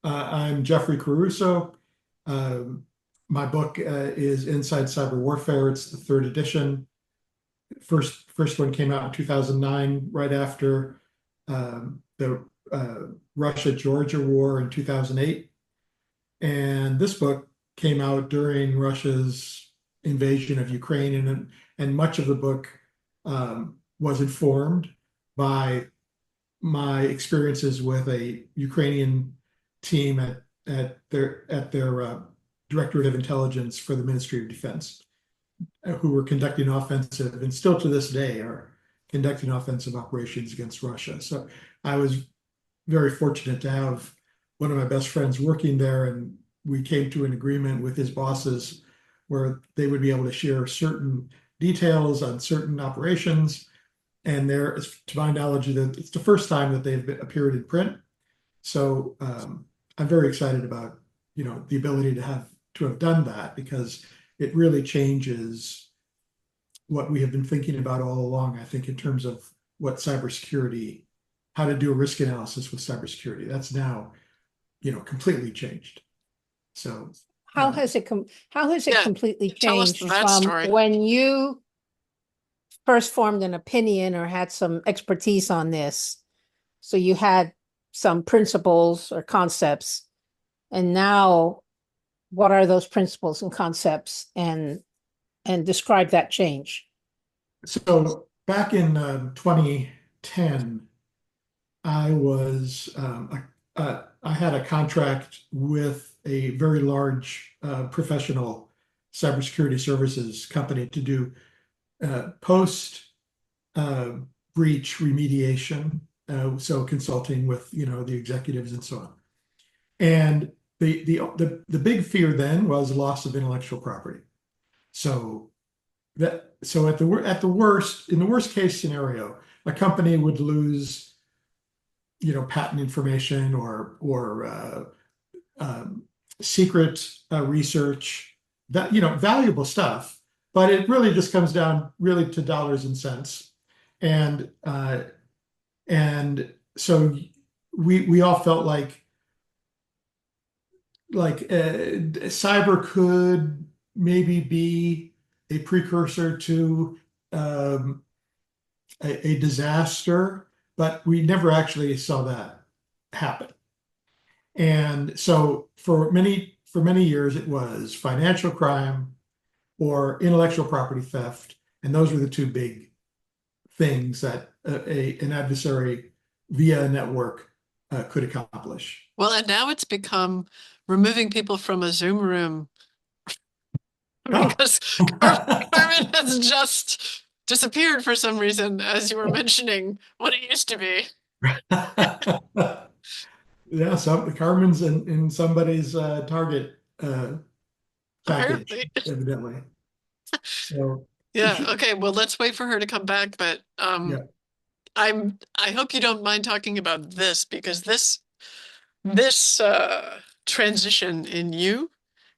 I'm Jeffrey Caruso. Um, my book is Inside Cyberwarfare. It's the third edition. First one came out in 2009, right after the Russia-Georgia war in 2008. And this book came out during Russia's invasion of Ukraine, and much of the book was informed by my experiences with a Ukrainian team at their Directorate of Intelligence for the Ministry of Defense, who were conducting offensive and still to this day are conducting offensive operations against Russia. So I was very fortunate to have one of my best friends working there, and we came to an agreement with his bosses where they would be able to share certain details on certain operations. And there, to my knowledge, it's the first time that they've appeared in print. So I'm very excited about, the ability to have done that, because it really changes what we have been thinking about all along, I think, in terms of what cybersecurity, how to do a risk analysis with cybersecurity. That's now, completely changed. So how has it completely Tell us changed that from story. when you first formed an opinion or had some expertise on this? So you had some principles or concepts, and now what are those principles and concepts, and describe that change? So back in 2010, I was I had a contract with a very large professional cybersecurity services company to do post breach remediation, so consulting with the executives and so on. And the big fear then was loss of intellectual property. So at the worst, in the worst case scenario, a company would lose patent information or secret research, that valuable stuff, but it really just comes down really to dollars and cents. And so we all felt like cyber could maybe be a precursor to a disaster, but we never actually saw that happen. And so for many years, it was financial crime or intellectual property theft, and those were the two big things that an adversary via a network could accomplish. Well, and now it's become removing people from a Zoom room because Carmen has just disappeared for some reason, as you were mentioning what it used to be. Yeah, Carmen's in somebody's target package, evidently. So yeah, okay. Well, let's wait for her to come back. But yeah. I hope you don't mind talking about this, because this transition in you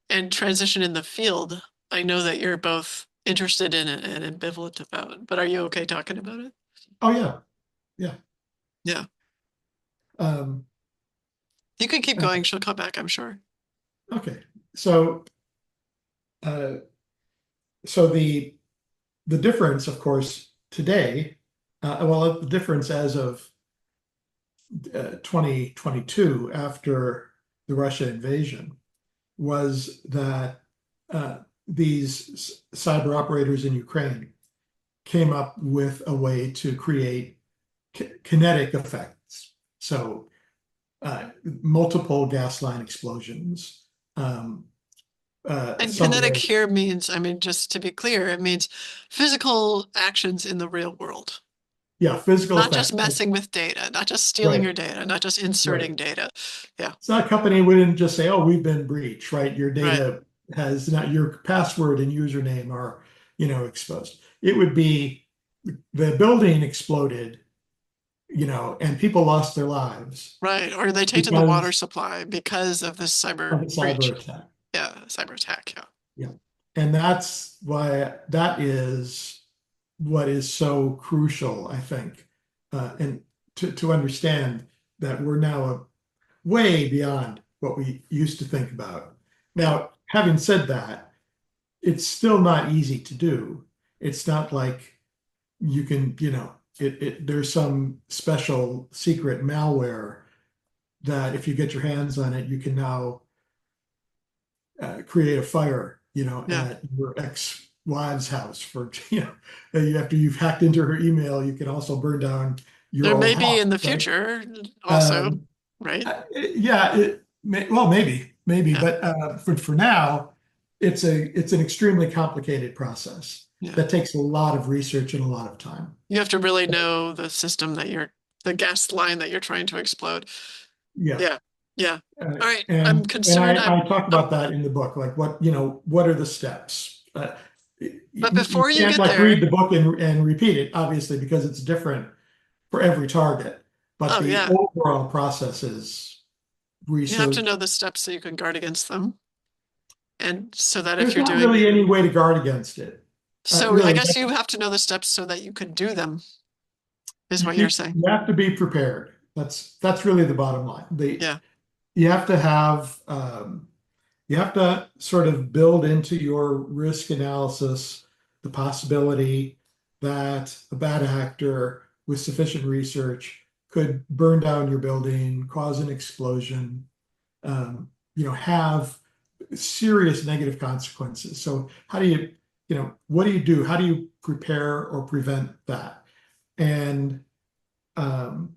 and transition in the field, I know that you're both interested in it and ambivalent about. But are you okay talking about it? Oh yeah, yeah, yeah. You can keep going. She'll come back, I'm sure. Okay, so the difference, of course, today, the difference as of 2022, after the Russia invasion, was that these cyber operators in Ukraine came up with a way to create kinetic effects. So multiple gas line explosions. And kinetic here means, just to be clear, it means physical actions in the real world. Yeah, physical not effects. Just messing with data, not just stealing your data, not just inserting data. Yeah. So a company wouldn't just say, "Oh, we've been breached," right? Your data has not, your password and username are, exposed. It would be the building exploded, and people lost their lives. Right. Or they tainted the water supply because of this cyber attack. Yeah, cyber attack. Yeah. Yeah. And that's why that is what is so crucial, I think, and to understand that we're now way beyond what we used to think about. Now, having said that, it's still not easy to do. It's not like you can, there's some special secret malware that if you get your hands on it, you can now create a fire, at your ex-wife's house for, after you've hacked into her email, you can also burn down your There own may be house, in the right? future also, right? Yeah, maybe, Yeah. but for now, it's an extremely complicated process Yeah. that takes a lot of research and a lot of time. You have to really know the system the gas line that you're trying to explode. Yeah. Yeah. Yeah. All right. I'm And concerned. I talk about that in the book, like what are the steps? But You before you can't get like there, read the book and repeat it, obviously, because it's different for every target. But oh the yeah, overall process is you have to research. know the steps so you can guard against them. And so that if There's you're not doing, really any way to guard against it. so I Really, guess you have to know the steps so that you can do them, is what you you're saying. you have to be prepared. That's really the bottom line. Yeah. You have to have you have to sort of build into your risk analysis the possibility that a bad actor with sufficient research could burn down your building, cause an explosion, have serious negative consequences. So how do what do you do? How do you prepare or prevent that? And and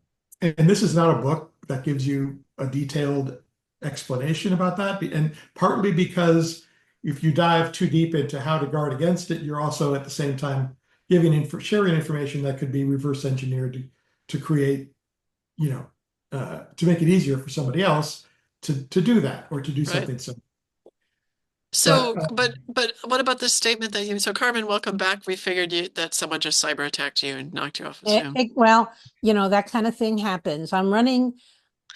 this is not a book that gives you a detailed explanation about that. And partly because if you dive too deep into how to guard against it, you're also at the same time sharing information that could be reverse engineered to create, to make it easier for somebody else to do that or to do Right. something similar. So, But but what about this statement that so Carmen, welcome back. We figured that someone just cyber attacked you and knocked you off of Zoom. Well, that kind of thing happens. I'm running,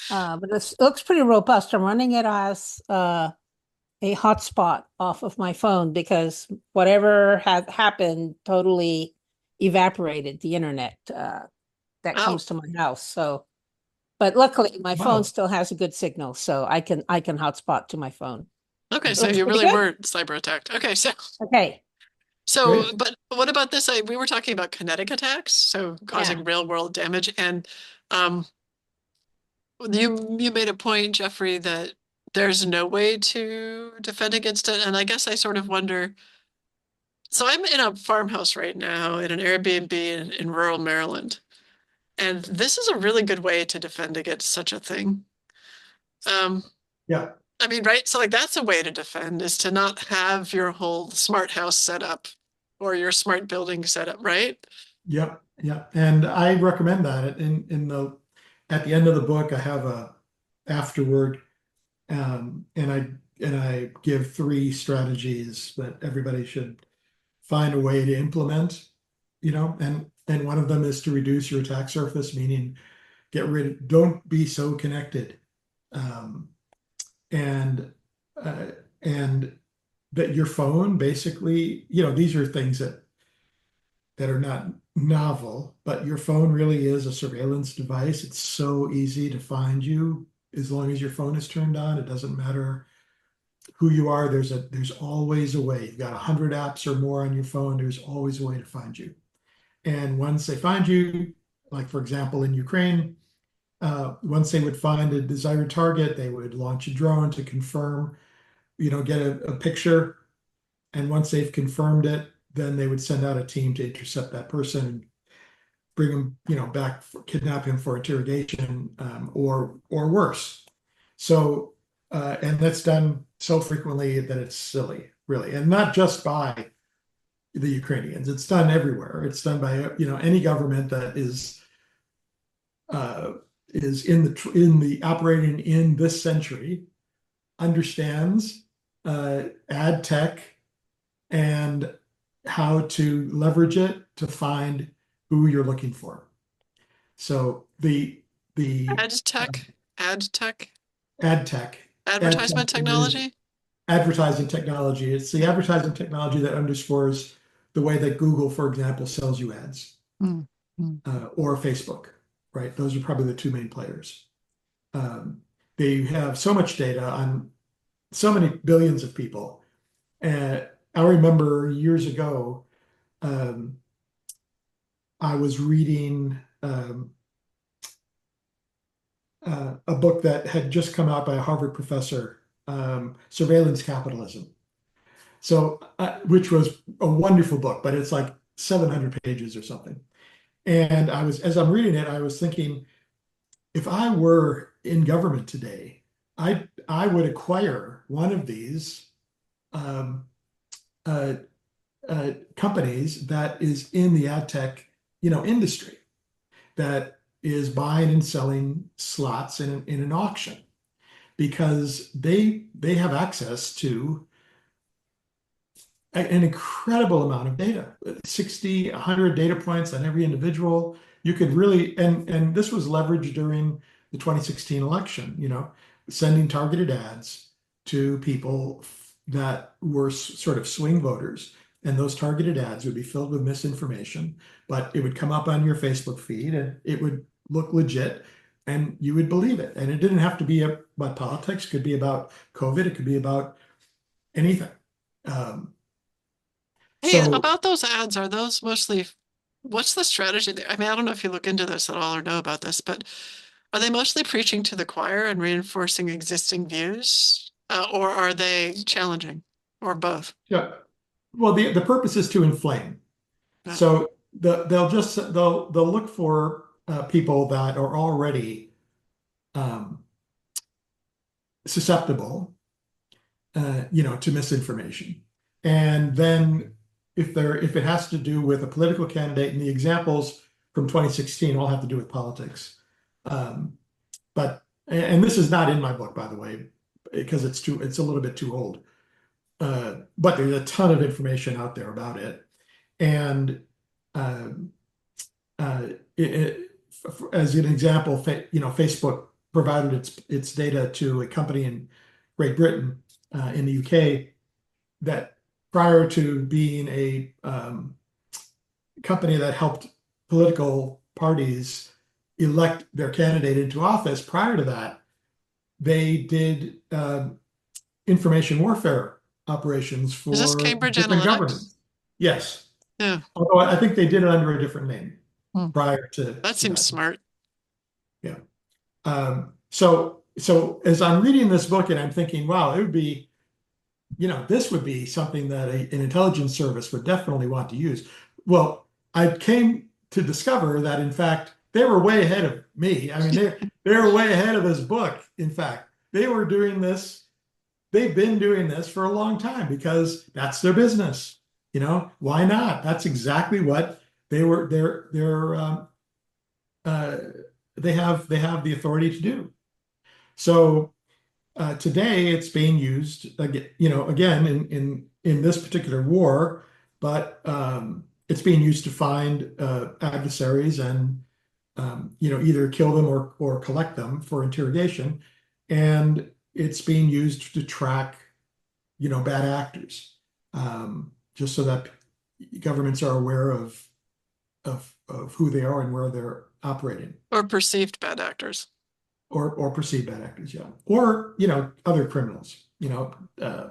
but it looks pretty robust. I'm running it as a hotspot off of my phone because whatever had happened totally evaporated the internet that Oh, comes to my house. So, but luckily my phone wow, still has a good signal, so I can hotspot to my phone. okay. It So looks you pretty really good. were cyber attacked. Okay. Okay. great. But what about this? We were talking about kinetic attacks, so causing Yeah. real world damage. And um, you made a point, Jeffrey, that there's no way to defend against it. And I guess I sort of wonder. So I'm in a farmhouse right now in an Airbnb in rural Maryland, and this is a really good way to defend against such a thing. Um, Yeah. I mean, right? So like that's a way to defend is to not have your whole smart house set up or your smart building set up, right? Yep. Yep. And I recommend that at the end of the book, I have a afterward. And I give three strategies that everybody should find a way to implement, and one of them is to reduce your attack surface, meaning don't be so connected. Um, and uh, and that your phone basically, these are things that are not novel, but your phone really is a surveillance device. It's so easy to find you as long as your phone is turned on. It doesn't matter who you are. There's always a way. You've got 100 apps or more on your phone. There's always a way to find you. And once they find you, like for example in Ukraine, once they would find a desired target, they would launch a drone to confirm, get a picture. And once they've confirmed it, then they would send out a team to intercept that person and bring him, back, kidnap him for interrogation, or worse. So, and that's done so frequently that it's silly, really, and not just by the Ukrainians. It's done everywhere. It's done by any government that is in the operating in this century understands ad tech and how to leverage it to find who you're looking for. So the Ad tech, ad tech, ad tech, ad tech advertisement is technology. advertising technology. It's the advertising technology that underscores the way that Google, for example, sells you ads, Mm, mm. or Facebook, right? Those are probably the two main players. Um, they have so much data on so many billions of people. And I remember years ago, um, I was reading a book that had just come out by a Harvard professor, Surveillance Capitalism. So, which was a wonderful book, but it's like 700 pages or something. And as I'm reading it, I was thinking, if I were in government today, I would acquire one of these um, uh, companies that is in the ad tech, industry, that is buying and selling slots in an auction, because they have access to an incredible amount of data, 60, 100 data points on every individual. You could really, and this was leveraged during the 2016 election, sending targeted ads to people that were sort of swing voters. And those targeted ads would be filled with misinformation, but it would come up on your Facebook feed and it would look legit and you would believe it. And it didn't have to be about politics, it could be about COVID, it could be about anything. Um, Hey, so about those ads, are those mostly, what's the strategy there? I mean, I don't know if you look into this at all or know about this, but are they mostly preaching to the choir and reinforcing existing views? Or are they challenging? Or both? yeah, well, the purpose is to inflame. Yeah. So they'll look for people that are already um, susceptible, to misinformation. And then if it has to do with a political candidate, and the examples from 2016 all have to do with politics. But and this is not in my book, by the way, because it's a little bit too old. But there's a ton of information out there about it. And um, as an example, Facebook provided its data to a company in Great Britain, in the UK, that prior to being a company that helped political parties elect their candidate into office, prior to that, they did information warfare operations Is this for Cambridge different Analytics? governments. Yes. Yeah. Although I think they did it under a different name Hmm. prior to That seems that. smart. Yeah. So as I'm reading this book and I'm thinking, wow, it would be, this would be something that an intelligence service would definitely want to use. Well, I came to discover that, in fact, they were way ahead of me. I mean, they were way ahead of this book. In fact, they were doing this. They've been doing this for a long time because that's their business. Why not? That's exactly what they were. Uh, they have the authority to do. So today it's being used again, again in this particular war, but it's being used to find adversaries and either kill them or collect them for interrogation, and it's being used to track bad actors, just so that governments are aware of who they are and where they're operating. Or perceived bad actors. Or perceived bad actors, yeah. Or, other criminals,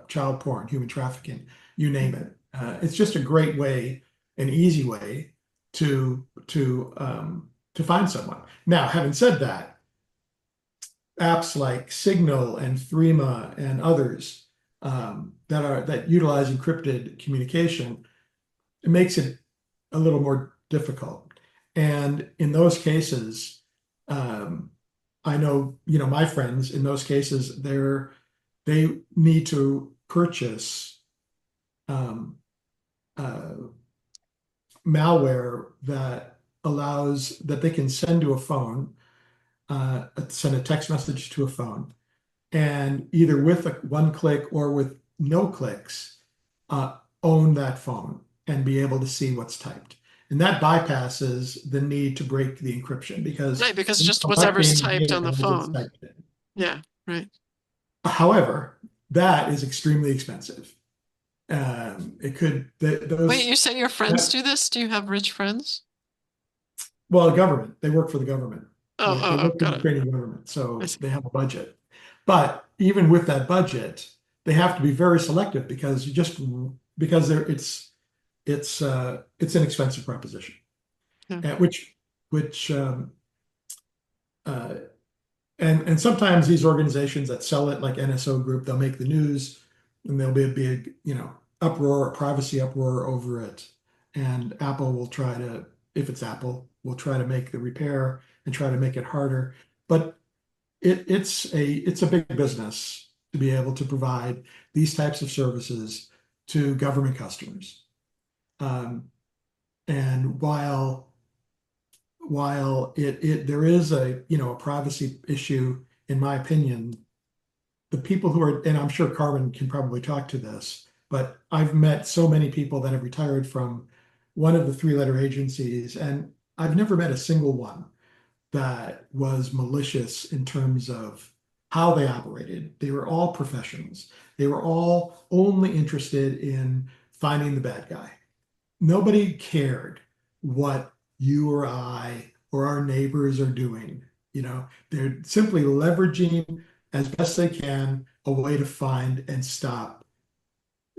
child porn, human trafficking, you name it. It's just a great way, an easy way to find someone. Now, having said that, apps like Signal and Threema and others that utilize encrypted communication, it makes it a little more difficult. And in those cases, I know, my friends in those cases, they need to purchase malware that they can send to a phone, send a text message to a phone, and either with one click or with no clicks, own that phone and be able to see what's typed. And that bypasses the need to break the encryption, because Right, because it's just whatever's collecting typed data on the as it's phone. typed in. Yeah, right. However, that is extremely expensive. Wait, you say your friends That- do this? Do you have rich friends? well, government, they work for the government. Oh, They oh, oh, work for the got it. Ukrainian government, I so see. they have a budget. But even with that budget, they have to be very selective because because it's an expensive proposition, Yeah. which uh, and sometimes these organizations that sell it, like NSO Group, they'll make the news and there'll be a big, uproar, a privacy uproar over it. And Apple will try to, if it's Apple, will try to make the repair and try to make it harder. But it's a big business to be able to provide these types of services to government customers. And while there is a privacy issue, in my opinion, the people who are, and I'm sure Carmen can probably talk to this, but I've met so many people that have retired from one of the three-letter agencies, and I've never met a single one that was malicious in terms of how they operated. They were all professionals. They were all only interested in finding the bad guy. Nobody cared what you or I or our neighbors are doing. They're simply leveraging as best they can a way to find and stop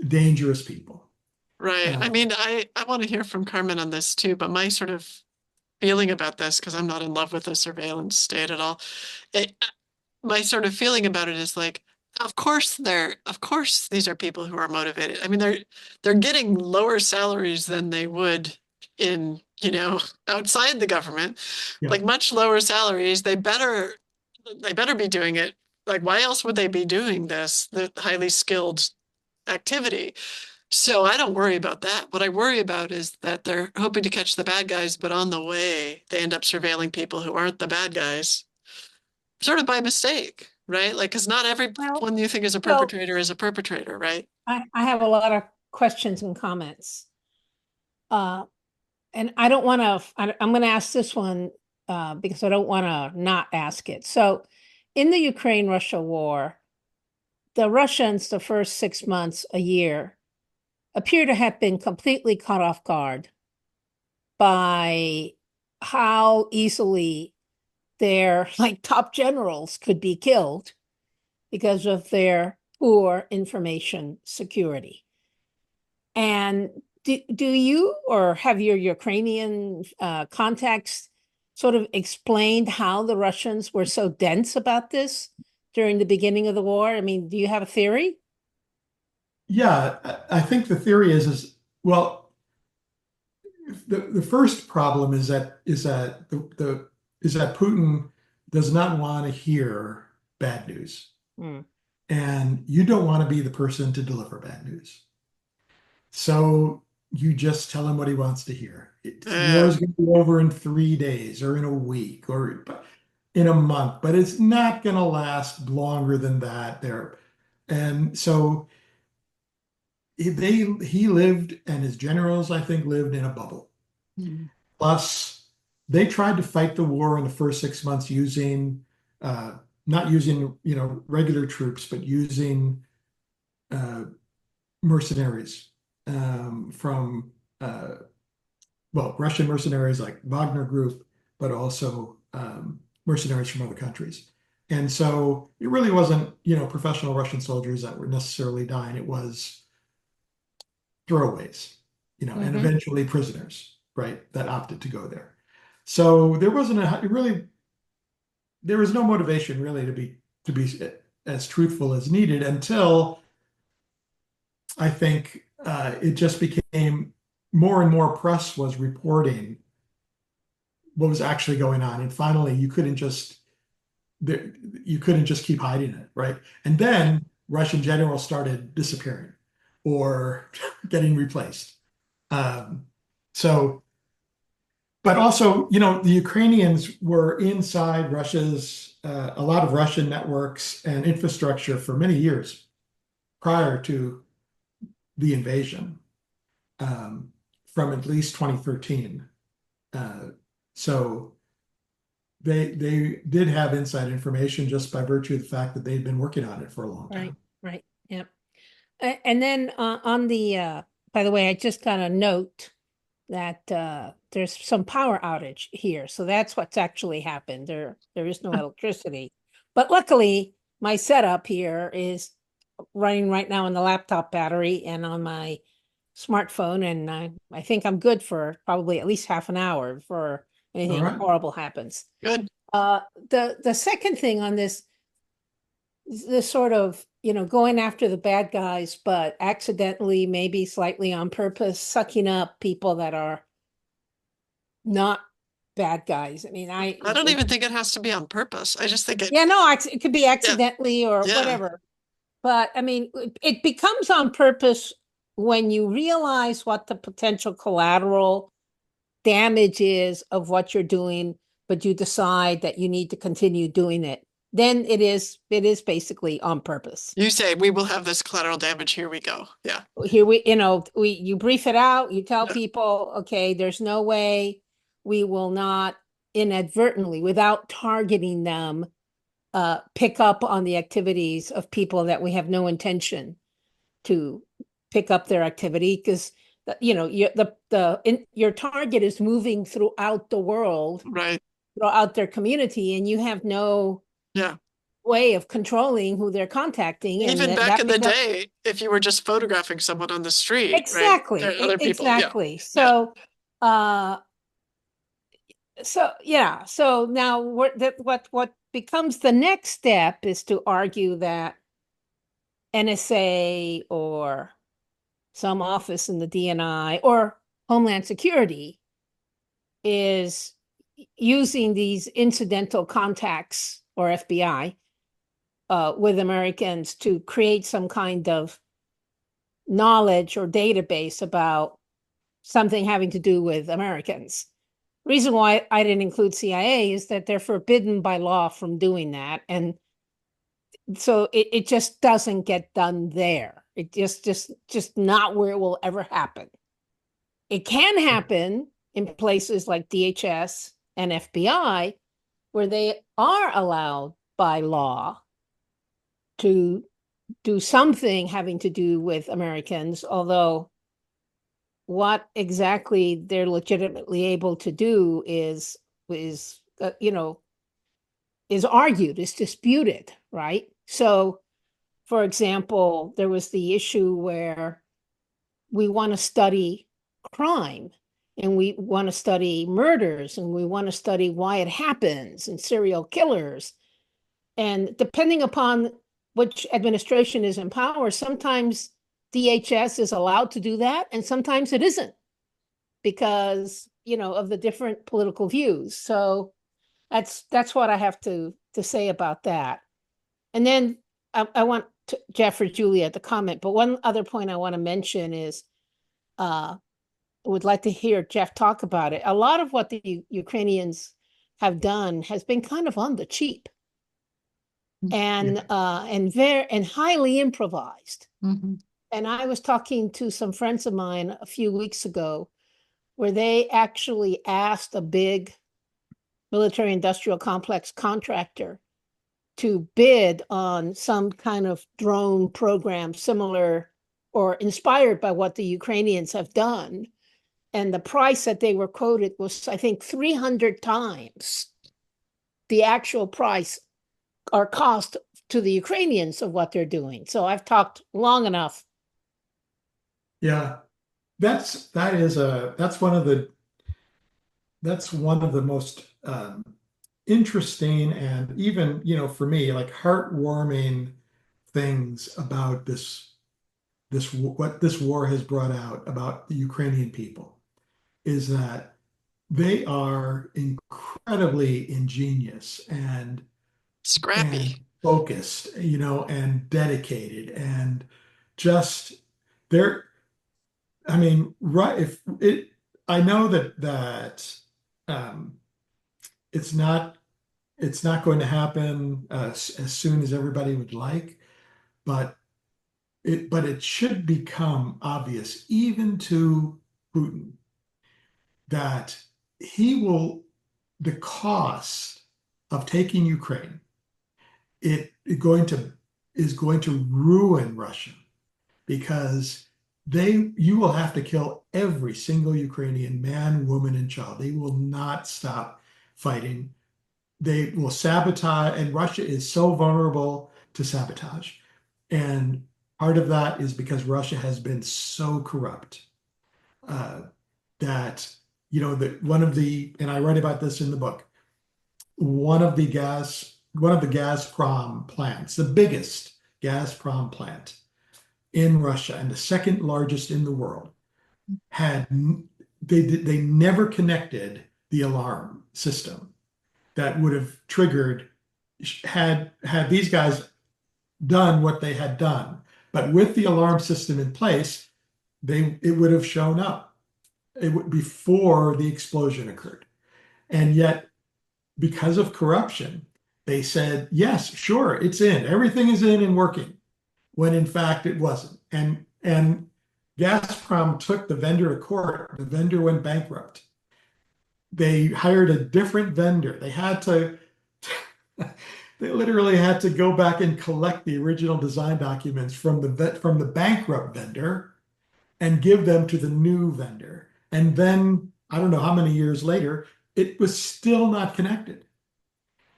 dangerous people. Right. I mean, I want to hear from Carmen on this too, but my sort of feeling about this, because I'm not in love with the surveillance state at all. It, my sort of feeling about it is like, of course these are people who are motivated. I mean, they're getting lower salaries than they would in, outside the government, Yeah. like much lower salaries. They better be doing it. Like, why else would they be doing this, the highly skilled activity? So I don't worry about that. What I worry about is that they're hoping to catch the bad guys, but on the way, they end up surveilling people who aren't the bad guys, sort of by mistake, right? Like, because not Well, everyone you think is a so perpetrator is a perpetrator, right? I have a lot of questions and comments. And I don't want to, I'm going to ask this one because I don't want to not ask it. So in the Ukraine-Russia war, the Russians, the first 6 months, a year, appear to have been completely caught off guard by how easily their top generals could be killed because of their poor information security. And do you or have your Ukrainian contacts sort of explained how the Russians were so dense about this during the beginning of the war? I mean, do you have a theory? Yeah, I think the theory is well, the first problem is that Putin does not want to hear bad news, Mm. and you don't want to be the person to deliver bad news. So you just tell him what he wants to hear. War Uh, is going to be over in 3 days or in a week or in a month, but it's not going to last longer than that. And so he lived, and his generals, I think, lived in a bubble. mm, Plus, they tried to fight the war in the first 6 months using not using regular troops, but using uh, mercenaries from Russian mercenaries like Wagner Group, but also mercenaries from other countries. And so it really wasn't professional Russian soldiers that were necessarily dying. It was throwaways, and Mhm. eventually prisoners, right, that opted to go there. So there was no motivation really to be as truthful as needed until I think it just became more and more press was reporting what was actually going on, and finally you couldn't just keep hiding it, right? And then Russian generals started disappearing or getting replaced. Um, so, but also, the Ukrainians were inside a lot of Russian networks and infrastructure for many years prior to the invasion, from at least 2013. Uh, so they did have inside information just by virtue of the fact that they'd been working on it for a long Right, time. right, yep. And then on the, by the way, I just got a note that there's some power outage here. So that's what's actually happened. There is no electricity. But luckily, my setup here is running right now on the laptop battery and on my smartphone, and I think I'm good for probably at least half an hour before anything right. horrible happens. Good. The second thing on this sort of, going after the bad guys, but accidentally, maybe slightly on purpose, sucking up people that are not bad guys. I mean, I don't even think it has to be on purpose. I just think it. yeah, no, it could be accidentally or Yeah. whatever. But I mean, it becomes on purpose when you realize what the potential collateral damage is of what you're doing, but you decide that you need to continue doing it. Then it is basically on purpose. You say we will have this collateral damage. Here we go. Yeah. Here you brief it out, you tell Yeah. people, okay, there's no way we will not inadvertently, without targeting them, pick up on the activities of people that we have no intention to pick up their activity, because your target is moving throughout the world, Right. throughout their community, and you have no Yeah. way of controlling who they're contacting. Even And back in the day, if you were just photographing someone on the street, exactly, right? There are other people. exactly. Yeah. So, yeah. So now what becomes the next step is to argue that NSA or some office in the DNI or Homeland Security is using these incidental contacts, or FBI, with Americans to create some kind of knowledge or database about something having to do with Americans. Reason why I didn't include CIA is that they're forbidden by law from doing that. And so it just doesn't get done there. It just not where it will ever happen. It can happen in places like DHS and FBI, where they are allowed by law to do something having to do with Americans, although what exactly they're legitimately able to do is argued, is disputed, right? So, for example, there was the issue where we want to study crime, and we want to study murders, and we want to study why it happens, and serial killers. And depending upon which administration is in power, sometimes DHS is allowed to do that, and sometimes it isn't, because of the different political views. So that's what I have to say about that. And then I want Jeff or Julia to comment, but one other point I want to mention is would like to hear Jeff talk about it. A lot of what the Ukrainians have done has been kind of on the cheap and highly improvised. Mm-hmm. And I was talking to some friends of mine a few weeks ago where they actually asked a big military industrial complex contractor to bid on some kind of drone program similar or inspired by what the Ukrainians have done. And the price that they were quoted was, I think, 300 times the actual price or cost to the Ukrainians of what they're doing. So I've talked long enough. Yeah, that's one of the most interesting and even for me, like, heartwarming things about what this war has brought out about the Ukrainian people is that they are incredibly ingenious and Scrappy. focused, and dedicated, and just they're, I mean, right, I know that it's not going to happen as soon as everybody would like, but it should become obvious even to Putin that the cost of taking Ukraine, is going to ruin Russia, because you will have to kill every single Ukrainian man, woman, and child. They will not stop fighting. They will sabotage, and Russia is so vulnerable to sabotage. And part of that is because Russia has been so corrupt that, and I write about this in the book, one of the Gazprom plants, the biggest Gazprom plant in Russia and the second largest in the world, they never connected the alarm system that would have triggered had these guys done what they had done. But with the alarm system in place, it would have shown up before the explosion occurred. And yet, because of corruption, they said, yes, sure, it's in. Everything is in and working, when in fact it wasn't. And Gazprom took the vendor to court. The vendor went bankrupt. They hired a different vendor. They literally had to go back and collect the original design documents from the bankrupt vendor and give them to the new vendor. And then, I don't know how many years later, it was still not connected.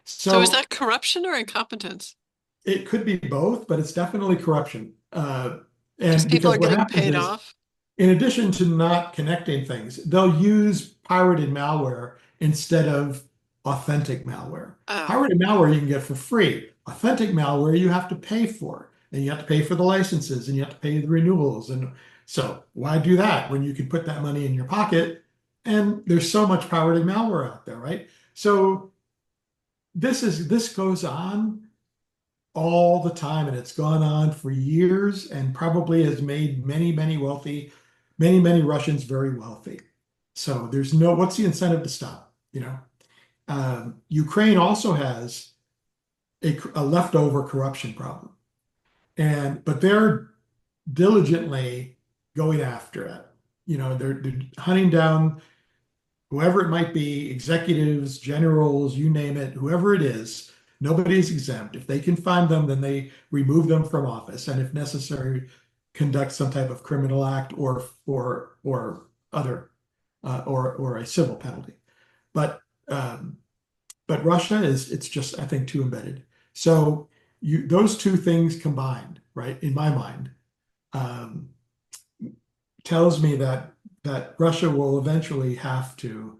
So is that corruption or incompetence? It could be both, but it's definitely corruption. Because people are what getting happens paid is, off. in addition to not connecting things, they'll use pirated malware instead of authentic malware. Oh. Pirated malware you can get for free. Authentic malware you have to pay for, and you have to pay for the licenses, and you have to pay the renewals. And so why do that when you can put that money in your pocket? And there's so much pirated malware out there, right? So this goes on all the time, and it's gone on for years, and probably has made many many Russians very wealthy. So what's the incentive to stop? Ukraine also has a leftover corruption problem, but they're diligently going after it. They're hunting down whoever it might be, executives, generals, you name it, whoever it is. Nobody's exempt. If they can find them, then they remove them from office, and if necessary, conduct some type of criminal act or other or a civil penalty. But Russia it's just, I think, too embedded. So those two things combined, right, in my mind, tells me that Russia will eventually have to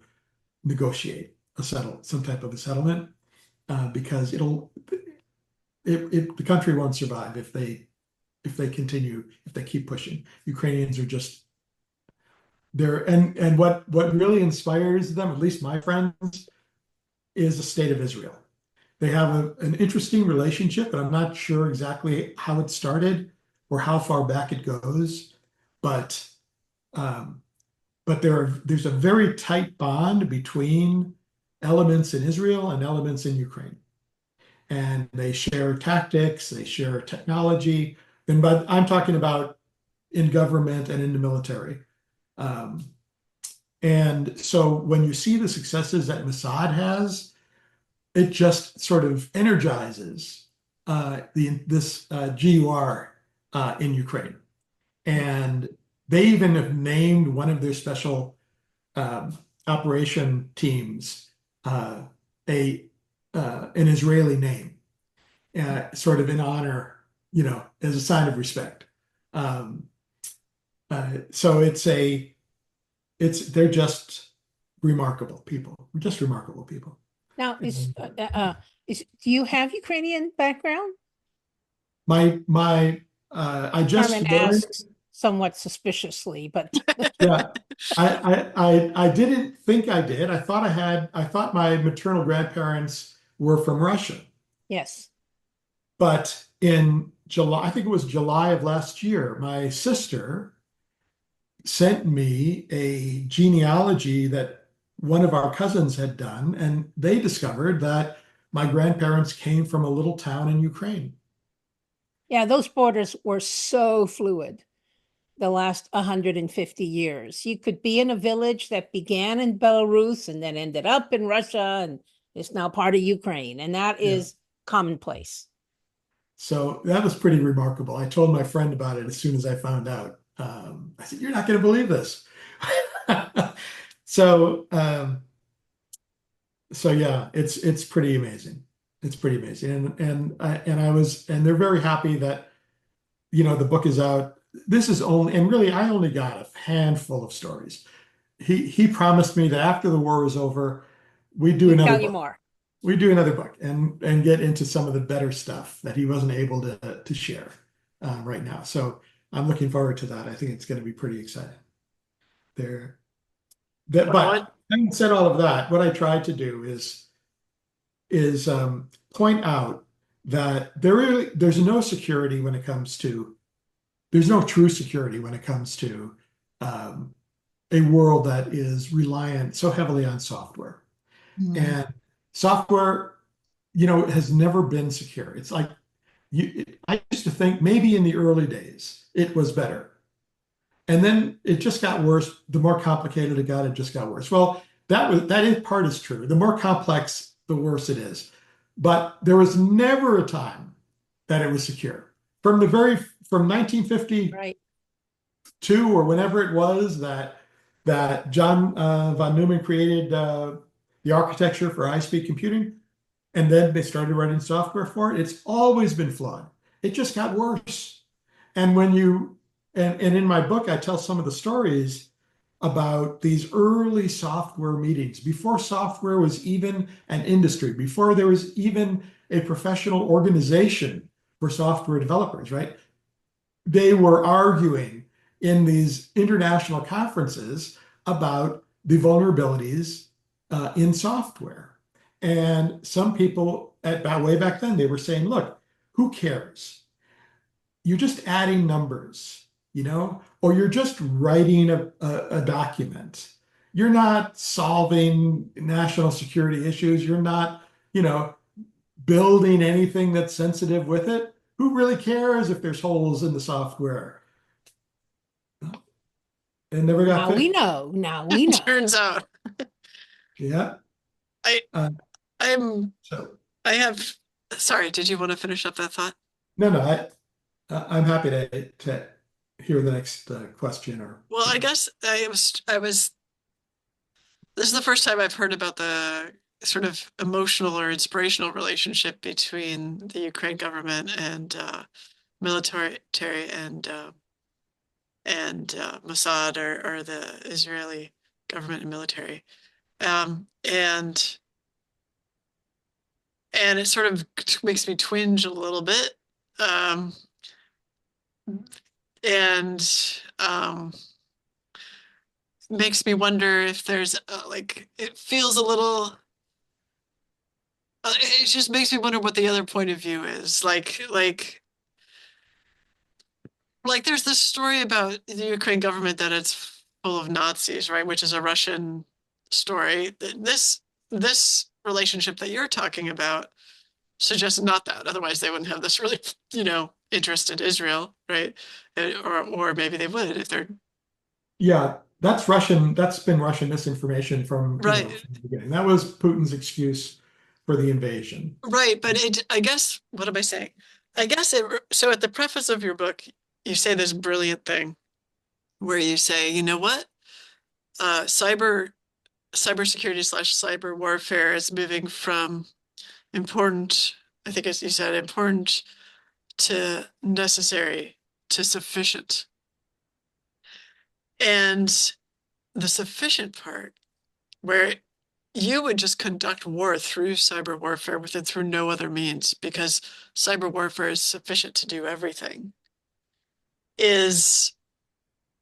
negotiate some type of a settlement, because the country won't survive if they keep pushing. Ukrainians are just there, and what really inspires them, at least my friends, is the state of Israel. They have an interesting relationship, and I'm not sure exactly how it started or how far back it goes, but there's a very tight bond between elements in Israel and elements in Ukraine. And they share tactics, they share technology. But I'm talking about in government and in the military. And so when you see the successes that Mossad has, it just sort of energizes this GUR in Ukraine. And they even have named one of their special operation teams an Israeli name, sort of in honor, as a sign of respect. So they're just remarkable people. Just remarkable people. Now, do you have Ukrainian background? I just Carmen learned. asks somewhat suspiciously, but Yeah, I didn't think I did. I thought my maternal grandparents were from Russia. yes. But in July, I think it was July of last year, my sister sent me a genealogy that one of our cousins had done, and they discovered that my grandparents came from a little town in Ukraine. Yeah, those borders were so fluid the last 150 years. You could be in a village that began in Belarus and then ended up in Russia and is now part of Ukraine. And that is commonplace. So that was pretty remarkable. I told my friend about it as soon as I found out. I said, "You're not going to believe this." So yeah, it's pretty amazing. It's pretty amazing. And they're very happy that, the book is out. This is only, and really, I only got a handful of stories. He promised me that after the war was over, we'd do He'd another tell you book. more. We do another book and get into some of the better stuff that he wasn't able to share right now. So I'm looking forward to that. I think it's going to be pretty exciting. There, What? but having said all of that, what I tried to do is point out that there's no security when it comes to there's no true security when it comes to a world that is reliant so heavily on software. And software, has never been secure. It's like I used to think maybe in the early days it was better. And then it just got worse. The more complicated it got, it just got worse. Well, part is true. The more complex, the worse it is. But there was never a time that it was secure. From 1952 Right. or whenever it was that John von Neumann created the architecture for high-speed computing, and then they started writing software for it. It's always been flawed. It just got worse. And and in my book, I tell some of the stories about these early software meetings before software was even an industry, before there was even a professional organization for software developers, right? They were arguing in these international conferences about the vulnerabilities in software. And some people way back then, they were saying, look, who cares? You're just adding numbers, or you're just writing a document. You're not solving national security issues. You're not, building anything that's sensitive with it. Who really cares if there's holes in the software? It never got Now we fixed. know. Now we know. Turns out Yeah. I Uh, I'm so I have sorry, did you want to finish up that thought? no, I'm happy to hear the next question or. Well, I guess I was this is the first time I've heard about the sort of emotional or inspirational relationship between the Ukraine government and military and Mossad or the Israeli government and military. Um, and and it sort of makes me twinge a little bit. Um, and makes me wonder if there's like it feels a little it just makes me wonder what the other point of view is like there's this story about the Ukraine government that it's full of Nazis, right, which is a Russian story. This relationship that you're talking about suggests not that, otherwise they wouldn't have this really interest in Israel, right? Or maybe they would if they're Yeah, that's Russian. That's been Russian misinformation right. from the beginning. That was Putin's excuse for the invasion. Right, but I guess, what am I saying? I guess so at the preface of your book, you say this brilliant thing where you say, you know what? Cybersecurity slash cyber warfare is moving from important, I think as you said, important to necessary to sufficient. And the sufficient part where you would just conduct war through cyber warfare with it through no other means because cyber warfare is sufficient to do everything is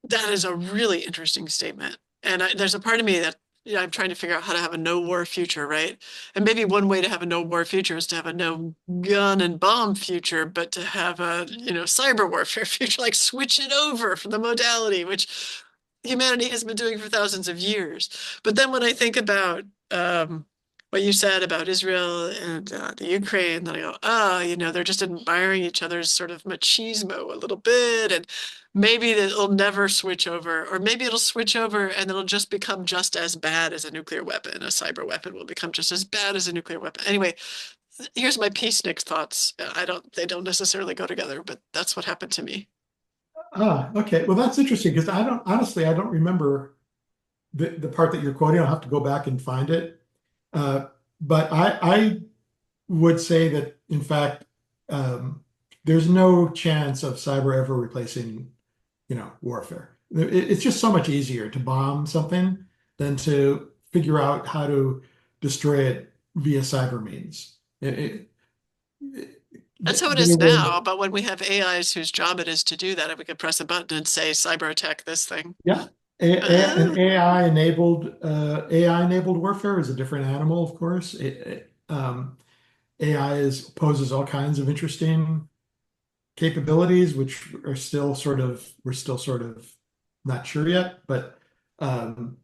that is a really interesting statement. And there's a part of me that I'm trying to figure out how to have a no war future, right? And maybe one way to have a no war future is to have a no gun and bomb future, but to have a, cyber warfare future, like switch it over for the modality, which humanity has been doing for thousands of years. But then when I think about what you said about Israel and the Ukraine, then I go, they're just admiring each other's sort of machismo a little bit, and maybe it'll never switch over, or maybe it'll switch over and it'll just become just as bad as a nuclear weapon. A cyber weapon will become just as bad as a nuclear weapon. Anyway, here's my peacenik thoughts. They don't necessarily go together, but that's what happened to me. Okay. Well, that's interesting because I don't remember the part that you're quoting. I'll have to go back and find it. But I would say that, in fact, there's no chance of cyber ever replacing, warfare. It's just so much easier to bomb something than to figure out how to destroy it via cyber means. That's how it They is will, now, but when we have AIs whose job it is to do that, we could press a button and say cyber attack this thing. yeah. Uh, An AI enabled warfare is a different animal, of course. AI poses all kinds of interesting capabilities, which are still sort of we're still sort of not sure yet, um,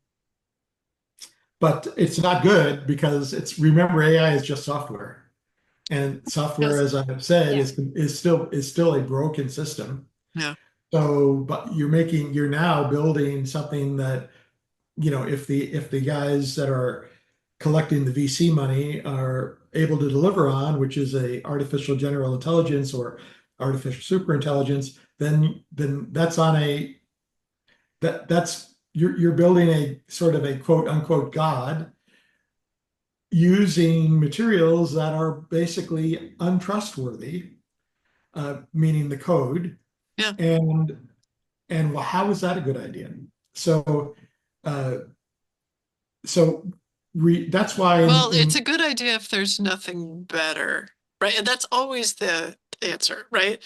but it's not good because remember, AI is just software, and software, yes. as I have said, Yeah. is still a broken system. Yeah. So, but you're now building something that, if the guys that are collecting the VC money are able to deliver on, which is a artificial general intelligence or artificial super intelligence, then that's you're building a sort of a quote unquote god using materials that are basically untrustworthy, meaning the code. Yeah. And well, how is that a good idea? So uh, so that's why Well, it's a good idea if there's nothing better, right? And that's always the answer, right?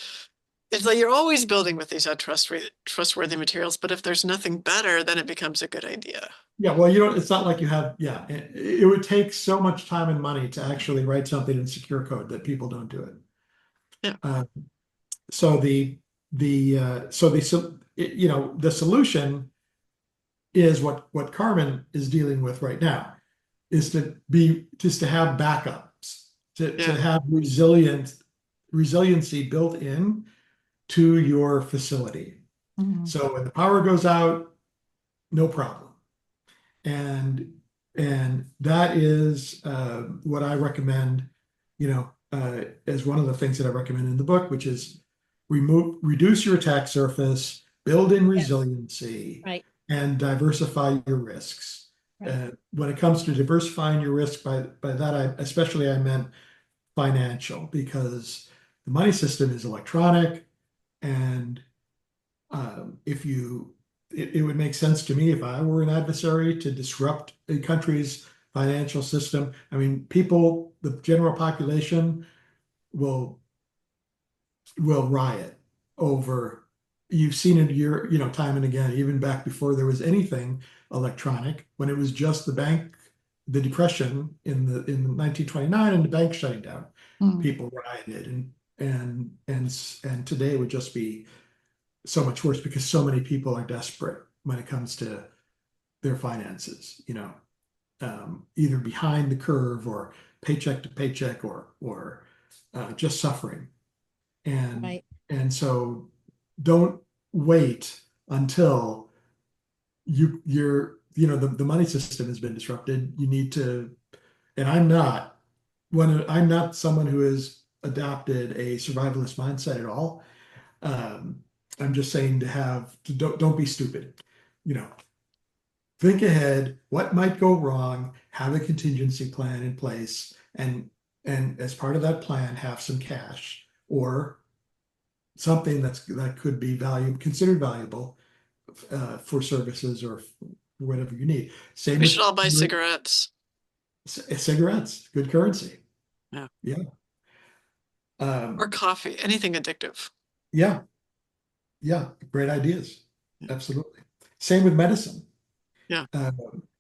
It's like you're always building with these trustworthy materials, but if there's nothing better, then it becomes a good idea. yeah, well, it's not like you have, yeah, it would take so much time and money to actually write something in secure code that people don't do it. Yeah. Uh, so the solution is what Carmen is dealing with right now, is to have backups, to Yeah. have resiliency built in to your facility. Mhm. So when the power goes out, no problem. And that is what I recommend, as one of the things that I recommend in the book, which is reduce your attack surface, build in Yes. resiliency, Right. and diversify your risks. Right. When it comes to diversifying your risk, by that I meant financial, because the money system is electronic, and if it would make sense to me if I were an adversary to disrupt a country's financial system. I mean, the general population will riot over. You've seen it time and again, even back before there was anything electronic, when it was just the depression in 1929 and the bank shutting down, Mm. people rioted, and today would just be so much worse because so many people are desperate when it comes to their finances, either behind the curve or paycheck to paycheck or just suffering. And Right. so don't wait until the money system has been disrupted. You need to, and I'm not someone who has adopted a survivalist mindset at all. Um, I'm just saying don't be stupid. You know, think ahead, what might go wrong, have a contingency plan in place, and as part of that plan, have some cash or something that could be considered valuable for services or whatever you need. Same We should with all buy cigarettes. cigarettes, good currency. Yeah. Yeah. Or Um, coffee, anything addictive. yeah. Yeah. Great ideas. Yeah. Absolutely. Same with medicine. Yeah. And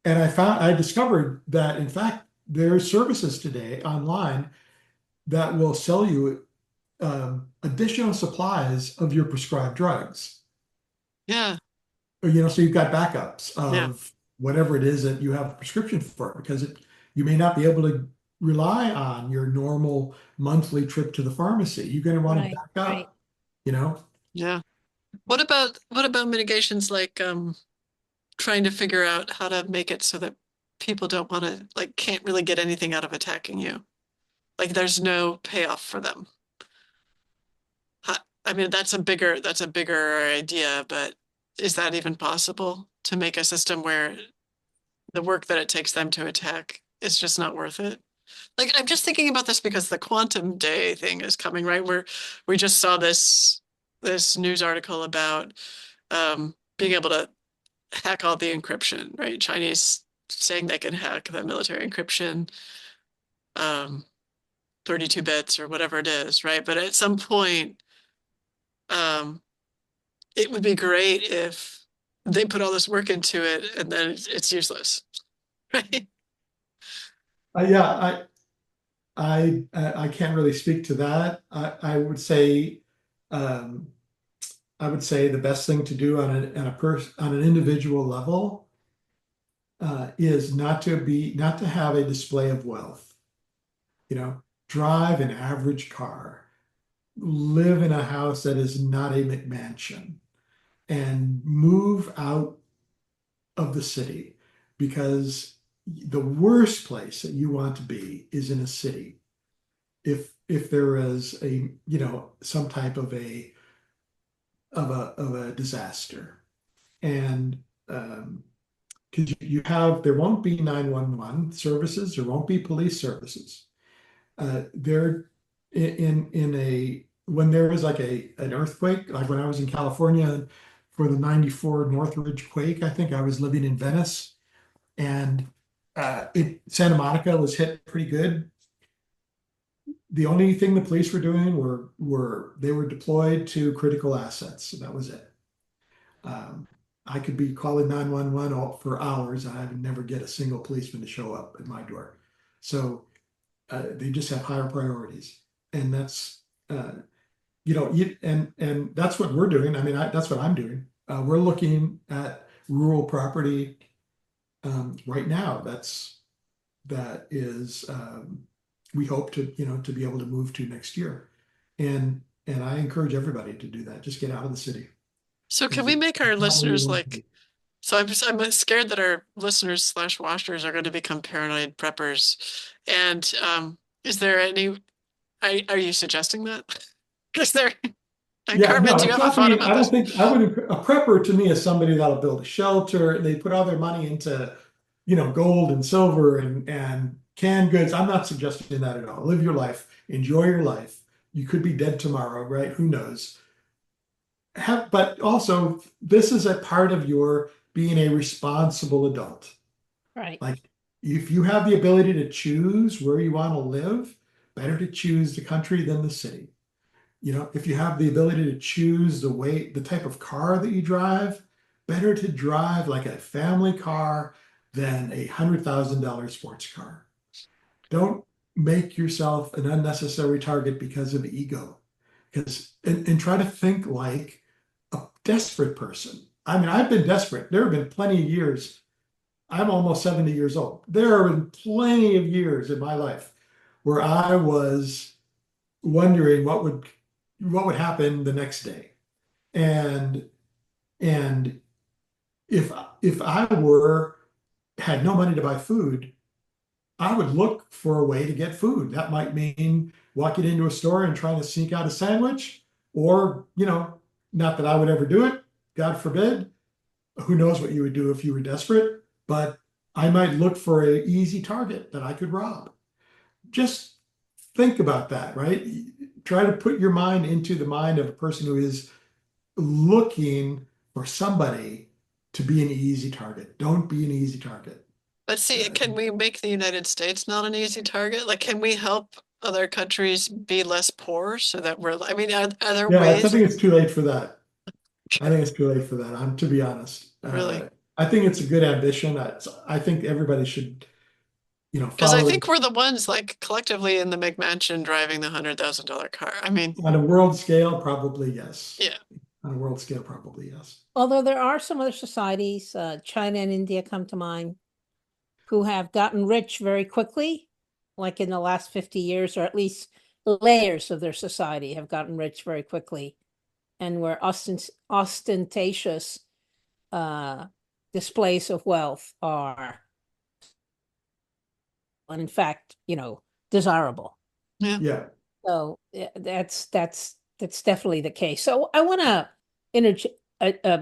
I discovered that, in fact, there are services today online that will sell you additional supplies of your prescribed drugs. Yeah. So you've got backups Yeah. of whatever it is that you have a prescription for, because you may not be able to rely on your normal monthly trip to the pharmacy. You're going to want to Right. back Right. up, you know? Yeah. What about mitigations like trying to figure out how to make it so that people don't want to can't really get anything out of attacking you? Like there's no payoff for them. I mean, that's a bigger idea, but is that even possible to make a system where the work that it takes them to attack is just not worth it? Like, I'm just thinking about this because the quantum day thing is coming, right? We just saw this news article about being able to hack all the encryption, right? Chinese saying they can hack the military encryption, um, 32 bits or whatever it is, right? But at some point, um, it would be great if they put all this work into it and then it's useless, right? Yeah, I can't really speak to that. Um, I would say the best thing to do on an individual level is not to have a display of wealth. You know, drive an average car, live in a house that is not a McMansion, and move out of the city, because the worst place that you want to be is in a city. If there is some type of a disaster, and because there won't be 911 services, there won't be police services. There in a when there is like an earthquake, like when I was in California for the '94 Northridge quake, I think I was living in Venice, and Santa Monica was hit pretty good. The only thing the police were doing were they were deployed to critical assets. So that was it. Um, I could be calling 911 for hours, and I would never get a single policeman to show up at my door. So they just have higher priorities, and that's and that's what we're doing. I mean, that's what I'm doing. We're looking at rural property right now. That is we hope to be able to move to next year, and I encourage everybody to do that. Just get out of the city. So can It's we make our not where you listeners want to like, be. so I'm scared that our listeners slash watchers are going to become paranoid preppers. And is there any, are you suggesting that? Is there, and Yeah, Carmen, no, do you it's have a not thought me. about I don't this? think I would. A prepper to me is somebody that'll build a shelter. They put all their money into, gold and silver and canned goods. I'm not suggesting that at all. Live your life, enjoy your life. You could be dead tomorrow, right? Who knows? But also, this is a part of your being a responsible adult. Right. Like, if you have the ability to choose where you want to live, better to choose the country than the city. If you have the ability to choose the type of car that you drive, better to drive like a family car than $100,000 sports car. Don't make yourself an unnecessary target because of ego. And try to think like a desperate person. I mean, I've been desperate. There have been plenty of years. I'm almost 70 years old. There have been plenty of years in my life where I was wondering what would happen the next day. And and if I were had no money to buy food, I would look for a way to get food. That might mean walking into a store and trying to sneak out a sandwich, or, not that I would ever do it, God forbid. Who knows what you would do if you were desperate, but I might look for an easy target that I could rob. Just think about that, right? Try to put your mind into the mind of a person who is looking for somebody to be an easy target. Don't be an easy target. But see, Uh, can we make the United States not an easy target? Like, can we help other countries be less poor so that I mean, are there yeah, I ways? think it's too late for that. I think it's too late for that. To be honest. Really? I think it's a good ambition. I think everybody should, Because I follow it think we're the ones like collectively in the McMansion driving the $100,000 car. I mean, on a world scale. Probably yes. yeah. On a world scale, probably yes. Although there are some other societies, China and India come to mind, who have gotten rich very quickly, like in the last 50 years, or at least layers of their society have gotten rich very quickly, and where ostentatious displays of wealth are, and in fact, desirable. Yeah. Yeah. So that's definitely the case. So I want to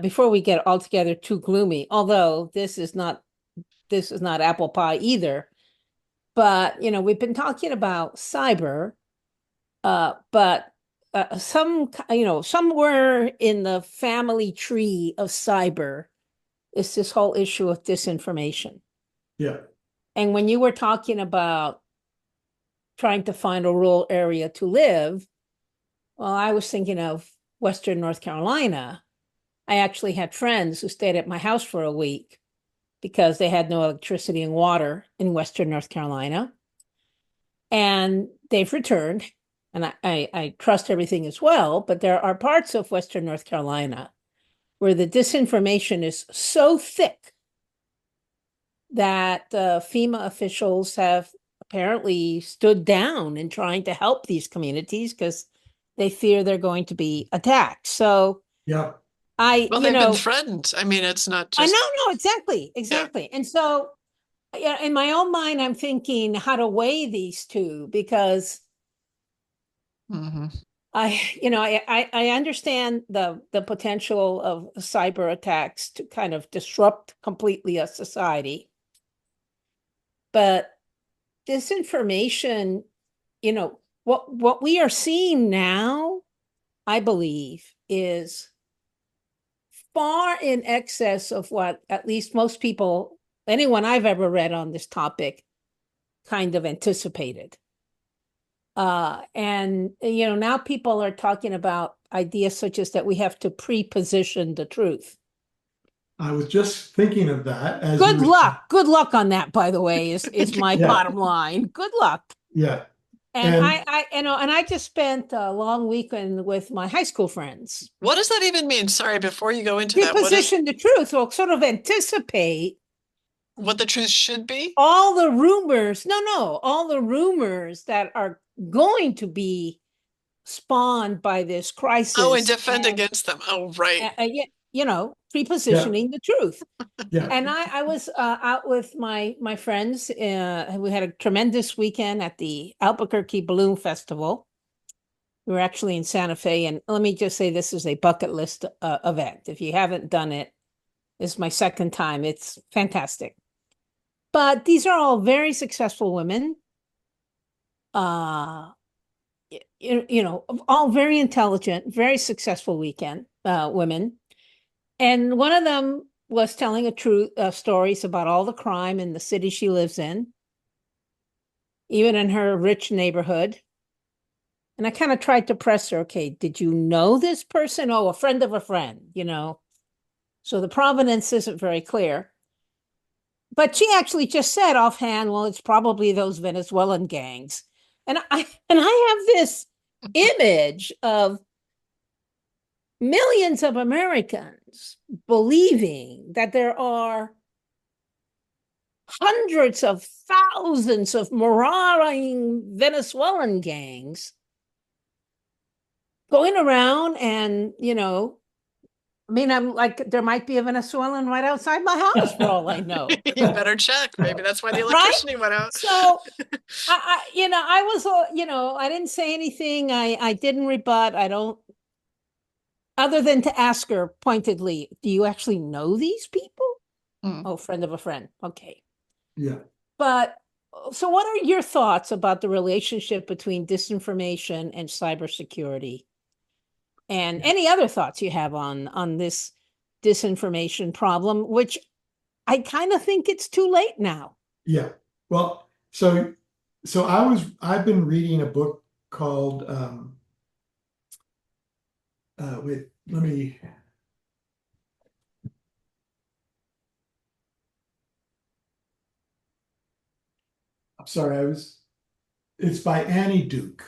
before we get altogether too gloomy, although this is not apple pie either. But, we've been talking about cyber, but somewhere in the family tree of cyber is this whole issue of disinformation. Yeah. And when you were talking about trying to find a rural area to live, well, I was thinking of Western North Carolina. I actually had friends who stayed at my house for a week because they had no electricity and water in Western North Carolina. And they've returned, and I trust everything as well, but there are parts of Western North Carolina where the disinformation is so thick that FEMA officials have apparently stood down in trying to help these communities because they fear they're going to be attacked. So Yeah. Well, they've been threatened. I mean, it's not I just. know, exactly. And so, yeah, in my own mind, I'm thinking how to weigh these two because Mhm. I understand the potential of cyber attacks to kind of disrupt completely a society. But disinformation, what we are seeing now, I believe, is far in excess of what at least most people, anyone I've ever read on this topic, kind of anticipated. And now people are talking about ideas such as that we have to pre-position the truth. I was just thinking of that as Good luck. Good luck on that, by the way, is my Yeah. bottom line. Good luck. Yeah. And I just spent a long weekend with my high school friends. What does that even mean? Sorry, before you go into that, Pre-position the truth, or sort of anticipate what the truth should be? all the rumors. No, all the rumors that are going to be spawned by this crisis. Oh, and defend against them. Oh, right. Pre-positioning the truth. Yeah. And I was out with my friends. We had a tremendous weekend at the Albuquerque Balloon Festival. We were actually in Santa Fe, and let me just say this is a bucket list event. If you haven't done it, it's my second time. It's fantastic. But these are all very successful women. All very intelligent, very successful women. And one of them was telling stories about all the crime in the city she lives in, even in her rich neighborhood. And I kind of tried to press her, okay, did you know this person? Oh, a friend of a friend, So the provenance isn't very clear. But she actually just said offhand, well, it's probably those Venezuelan gangs. And I have this image of millions of Americans believing that there are hundreds of thousands of marauding Venezuelan gangs going around and, I'm like, there might be a Venezuelan right outside my house for all I know. You better check. Maybe that's why the electricity went out. So I didn't say anything. I didn't rebut. Other than to ask her pointedly, do you actually know these people? Oh, friend of a friend. Okay. Yeah. But so what are your thoughts about the relationship between disinformation and cybersecurity? And any other thoughts you have on this disinformation problem, which I kind of think it's too late now. Yeah. Well, so I've been reading a book called wait, let me I'm sorry, it's by Annie Duke.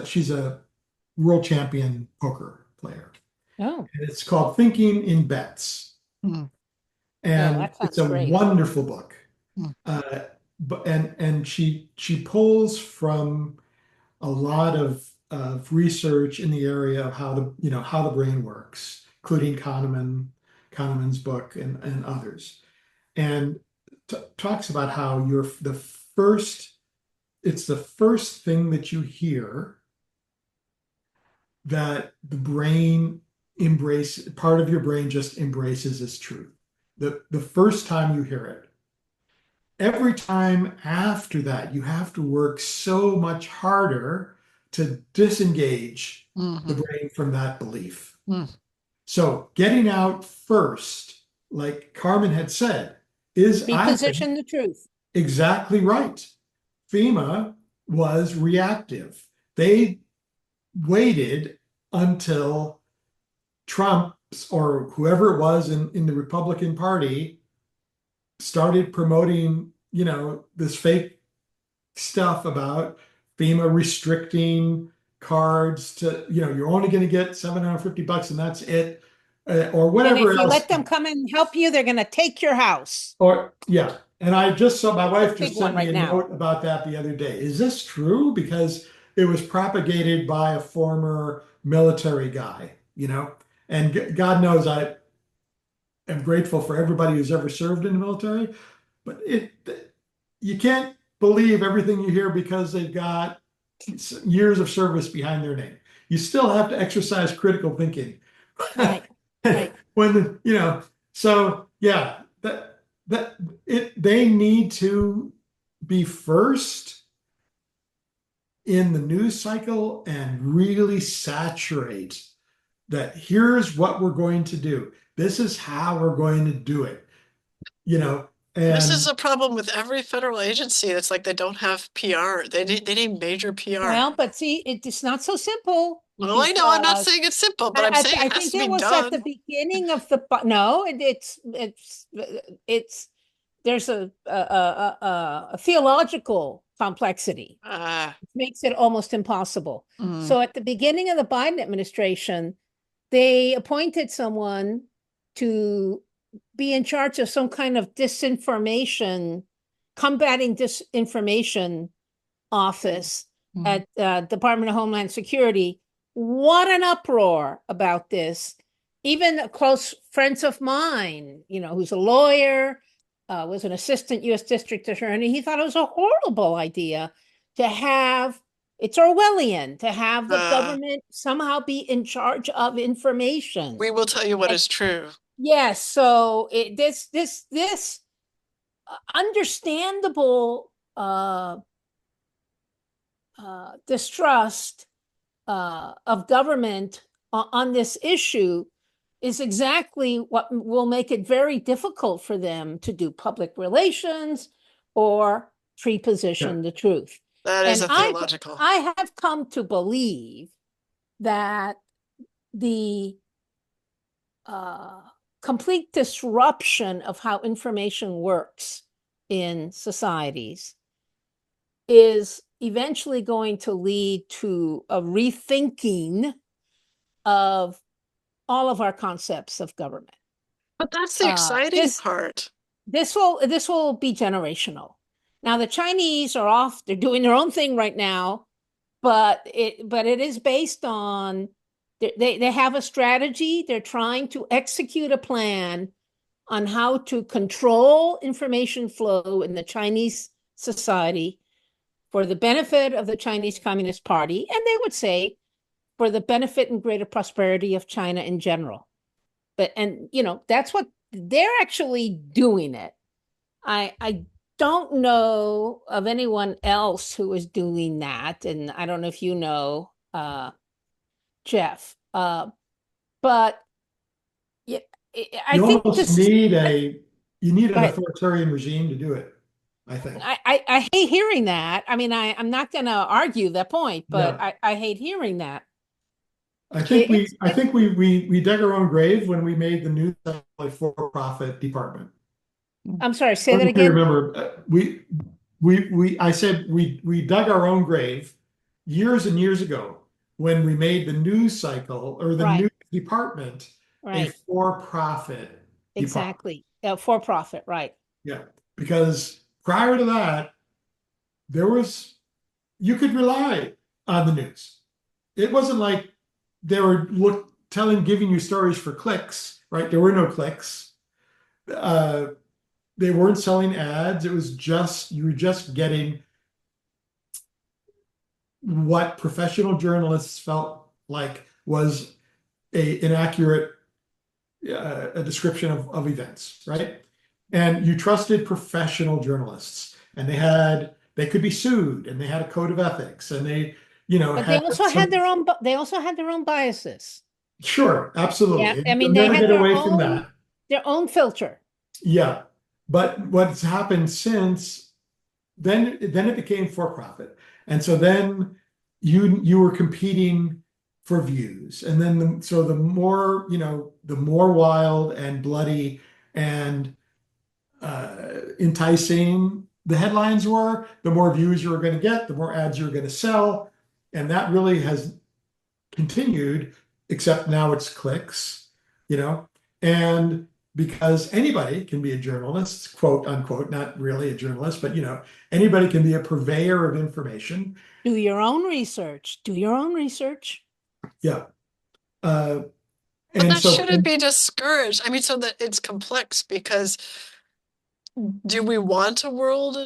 She's a world champion poker player. Oh. And it's called Thinking in Bets. And it's a wonderful book. And she pulls from a lot of research in the area of how the brain works, including Kahneman's book and others, and talks about how it's the first thing that you hear that the brain part of your brain just embraces as truth. The first time you hear it. every time after that, you have to work so much harder to disengage the Mhm. brain from that belief. Mm. So getting out first, like Carmen had said, is, I think, Reposition the truth. exactly right. FEMA was reactive. They waited until Trump's or whoever it was in the Republican Party started promoting, this fake stuff about FEMA restricting cards to, you're only going to get $750 and that's it, or And whatever if you else. let them come and help you, they're going to take your house. Or, yeah. And I just saw, my wife Big just one sent me right a now. note about that the other day. Is this true? Because it was propagated by a former military guy, and God knows I am grateful for everybody who's ever served in the military, but you can't believe everything you hear because they've got years of service behind their name. You still have to exercise critical thinking. Right. Right. When, so yeah, they need to be first in the news cycle and really saturate that here's what we're going to do. This is how we're going to do it, This is and a problem with every federal agency. It's like they don't have PR. They need major PR. Well, but see, it's not so simple Well, I know I'm not because saying it's simple, but I'm saying I it has think to be it was at the done. beginning of the no, it's there's a theological complexity. It makes it almost impossible. Mm. So at the beginning of the Biden administration, they appointed someone to be in charge of some kind of disinformation, combating disinformation office Mm. at Department of Homeland Security. What an uproar about this. Even close friends of mine, who's a lawyer, was an assistant U.S. district attorney, he thought it was a horrible idea to have, it's Orwellian, to have the government somehow be in charge of information. We will tell you what And is true. yes, so this understandable distrust of government on this issue is exactly what will make it very difficult for them to do public relations or preposition the truth. That is And a theological. I have come to believe that the complete disruption of how information works in societies is eventually going to lead to a rethinking of all of our concepts of government. But that's the exciting part. This will be generational. Now the Chinese are off, they're doing their own thing right now, but it is based on they have a strategy, they're trying to execute a plan on how to control information flow in the Chinese society for the benefit of the Chinese Communist Party, and they would say for the benefit and greater prosperity of China in general. But that's what they're actually doing it. I don't know of anyone else who is doing that, and I don't know if you know, Jeff. But yeah, I you think almost this. need you need an Go ahead. authoritarian regime to do it, I think. I hate hearing that. I mean, I'm not going to argue that point, but Yeah. I hate hearing that. I think we dug our own grave when we made the news a for-profit department. I'm sorry, say I that don't know if you again. remember, I said we dug our own grave years and years ago when we made the news cycle or the Right. news department a Right. for-profit department. Exactly. For profit, right. Yeah, because prior to that, you could rely on the news. It wasn't like they were giving you stories for clicks, right? There were no clicks. They weren't selling ads. It was you were just getting what professional journalists felt like was an accurate a description of events, right? and you trusted professional journalists, and they could be sued, and they had a code of ethics, and they, But they had also had some. their own, they also had their own biases. Sure, Yeah, absolutely. I mean, You'll they never had get away from that. their own filter. Yeah. But what's happened since then it became for profit. And so then you were competing for views. And then so the more, the more wild and bloody and enticing the headlines were, the more views you were going to get, the more ads you were going to sell. And that really has continued, except now it's clicks, you know, and because anybody can be a journalist, quote unquote, not really a journalist, but anybody can be a purveyor of information. Do your own research. Do your own research. Yeah. Uh, But and that so, shouldn't be discouraged. I mean, so that it's complex because do we want a world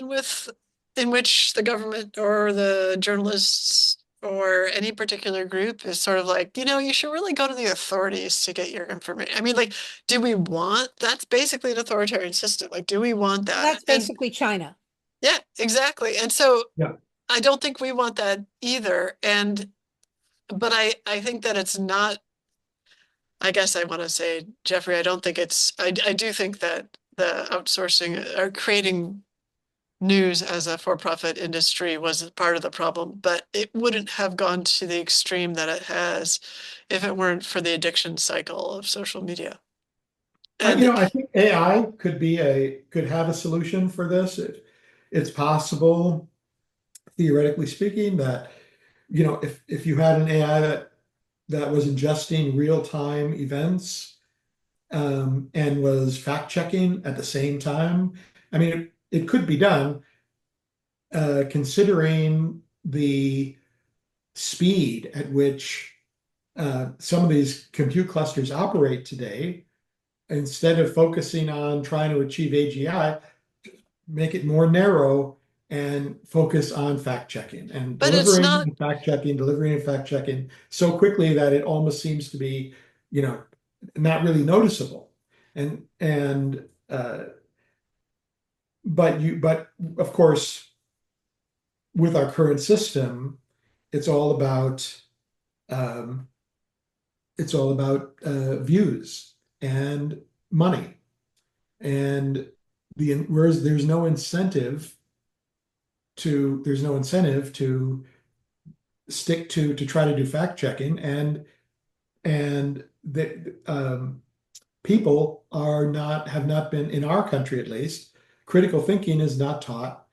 in which the government or the journalists or any particular group is sort of like, you should really go to the authorities to get your information. I mean, like, do we want that's basically an authoritarian system. Like, do we want Well, that? that's basically China. Yeah, exactly. And so yeah. I don't think we want that either. But I think that it's not, I guess I want to say, Jeffrey, I don't think I do think that the outsourcing or creating news as a for-profit industry was part of the problem, but it wouldn't have gone to the extreme that it has if it weren't for the addiction cycle of social media. And I think AI could have a solution for this. It's possible, theoretically speaking, that if you had an AI that was ingesting real-time events, and was fact checking at the same time. I mean, it could be done, considering the speed at which some of these compute clusters operate today. Instead of focusing on trying to achieve AGI, make it more narrow and focus on fact checking and but it's not delivering and fact checking so quickly that it almost seems to be, you know, not really noticeable. And but of course, with our current system, it's all about um, views and money, and whereas there's no incentive to stick to try to do fact checking, and the people have not been, in our country at least, critical thinking is not taught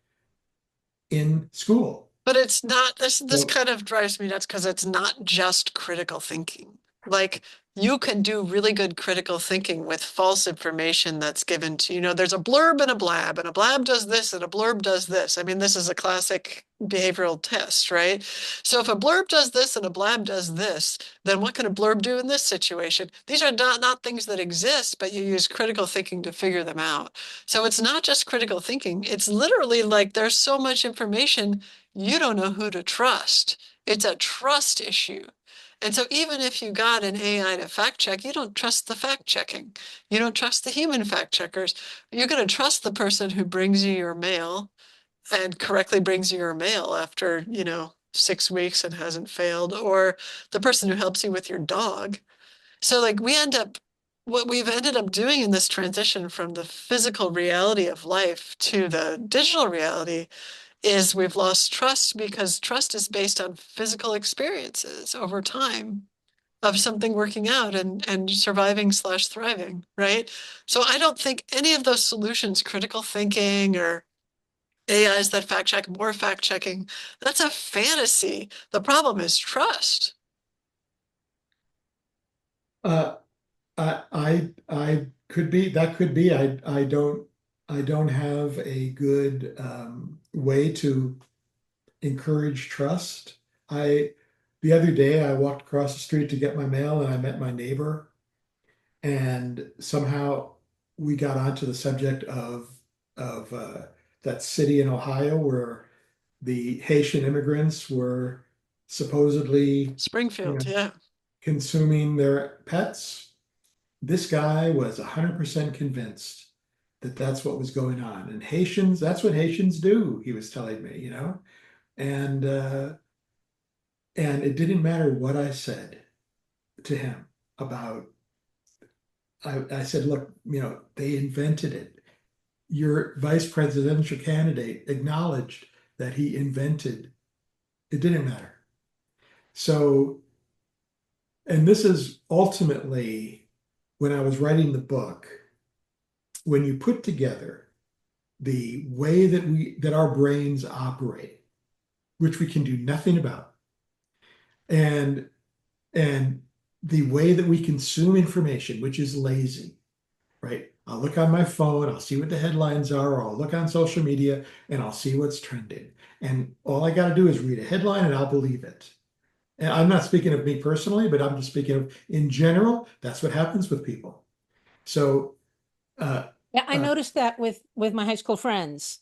in school. But it's not, this So, kind of drives me nuts because it's not just critical thinking. Like you can do really good critical thinking with false information that's given to, there's a blurb and a blab does this and a blurb does this. I mean, this is a classic behavioral test, right? So if a blurb does this and a blab does this, then what can a blurb do in this situation? These are not things that exist, but you use critical thinking to figure them out. So it's not just critical thinking. It's literally like there's so much information you don't know who to trust. It's a trust issue. And so even if you got an AI to fact check, you don't trust the fact checking. You don't trust the human fact checkers. You're going to trust the person who brings you your mail and correctly brings you your mail after, 6 weeks and hasn't failed, or the person who helps you with your dog. So like what we've ended up doing in this transition from the physical reality of life to the digital reality is we've lost trust because trust is based on physical experiences over time of something working out and surviving/thriving, right? So I don't think any of those solutions, critical thinking or AIs that fact check, more fact checking, that's a fantasy. The problem is trust. uh, I could be, that could be, I don't have a good way to encourage trust. The other day I walked across the street to get my mail, and I met my neighbor, and somehow we got onto the subject of that city in Ohio where the Haitian immigrants were supposedly, you Springfield, know, yeah. consuming their pets. This guy was 100% convinced that that's what was going on. And Haitians, that's what Haitians do, he was telling me, you know? And it didn't matter what I said to him about, I said, look, you know, they invented it. Your vice presidential candidate acknowledged that he invented, it didn't matter. So, and this is ultimately when I was writing the book, when you put together the way that our brains operate, which we can do nothing about, and and the way that we consume information, which is lazy, right? I'll look on my phone, I'll see what the headlines are, or I'll look on social media and I'll see what's trending. And all I got to do is read a headline and I'll believe it. And I'm not speaking of me personally, but I'm just speaking of in general, that's what happens with people. So, Yeah, I uh, noticed that with my high school friends.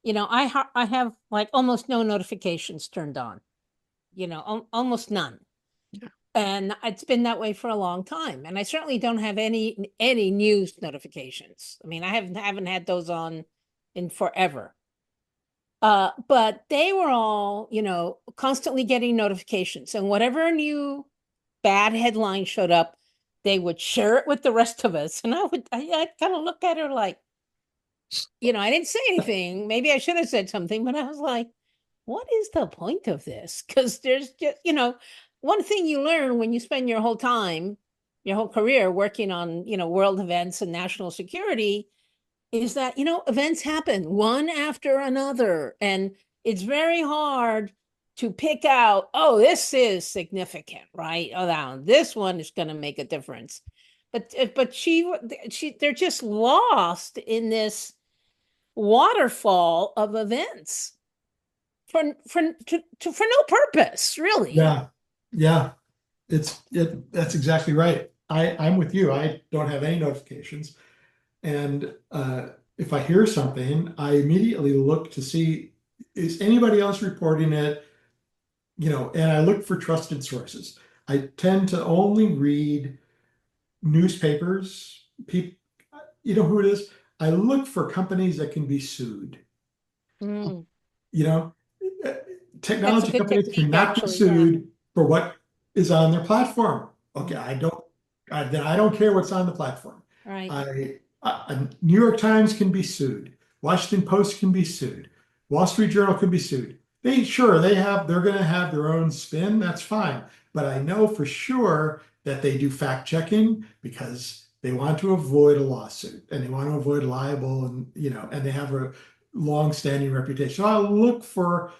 You know, I have like almost no notifications turned on. You know, almost none. Yeah. And it's been that way for a long time. And I certainly don't have any news notifications. I mean, I haven't had those on in forever. But they were all, you know, constantly getting notifications, and whatever new bad headline showed up, they would share it with the rest of us. And I'd kind of look at her like, you know, I didn't say anything. Maybe I should have said something, but I was like, what is the point of this? Because there's just, you know, one thing you learn when you spend your whole time, your whole career working on, you know, world events and national security is that, you know, events happen one after another. And it's very hard to pick out, oh, this is significant, right? Oh, now this one is going to make a difference. But they're just lost in this waterfall of events for no purpose, really. yeah, yeah, that's exactly right. I'm with you. I don't have any notifications. And if I hear something, I immediately look to see, is anybody else reporting it? You know, and I look for trusted sources. I tend to only read newspapers. People, you know who it is? I look for companies that can be sued. Mm, You know, that's a technology good companies technique, cannot be actually. Yeah. sued for what is on their platform. Okay, Mm, then I don't care what's on the platform. right. New York Times can be sued. Washington Post can be sued. Wall Street Journal can be sued. They're going to have their own spin. That's fine. But I know for sure that they do fact checking because they want to avoid a lawsuit and they want to avoid liable and, you know, and they have a long-standing reputation. So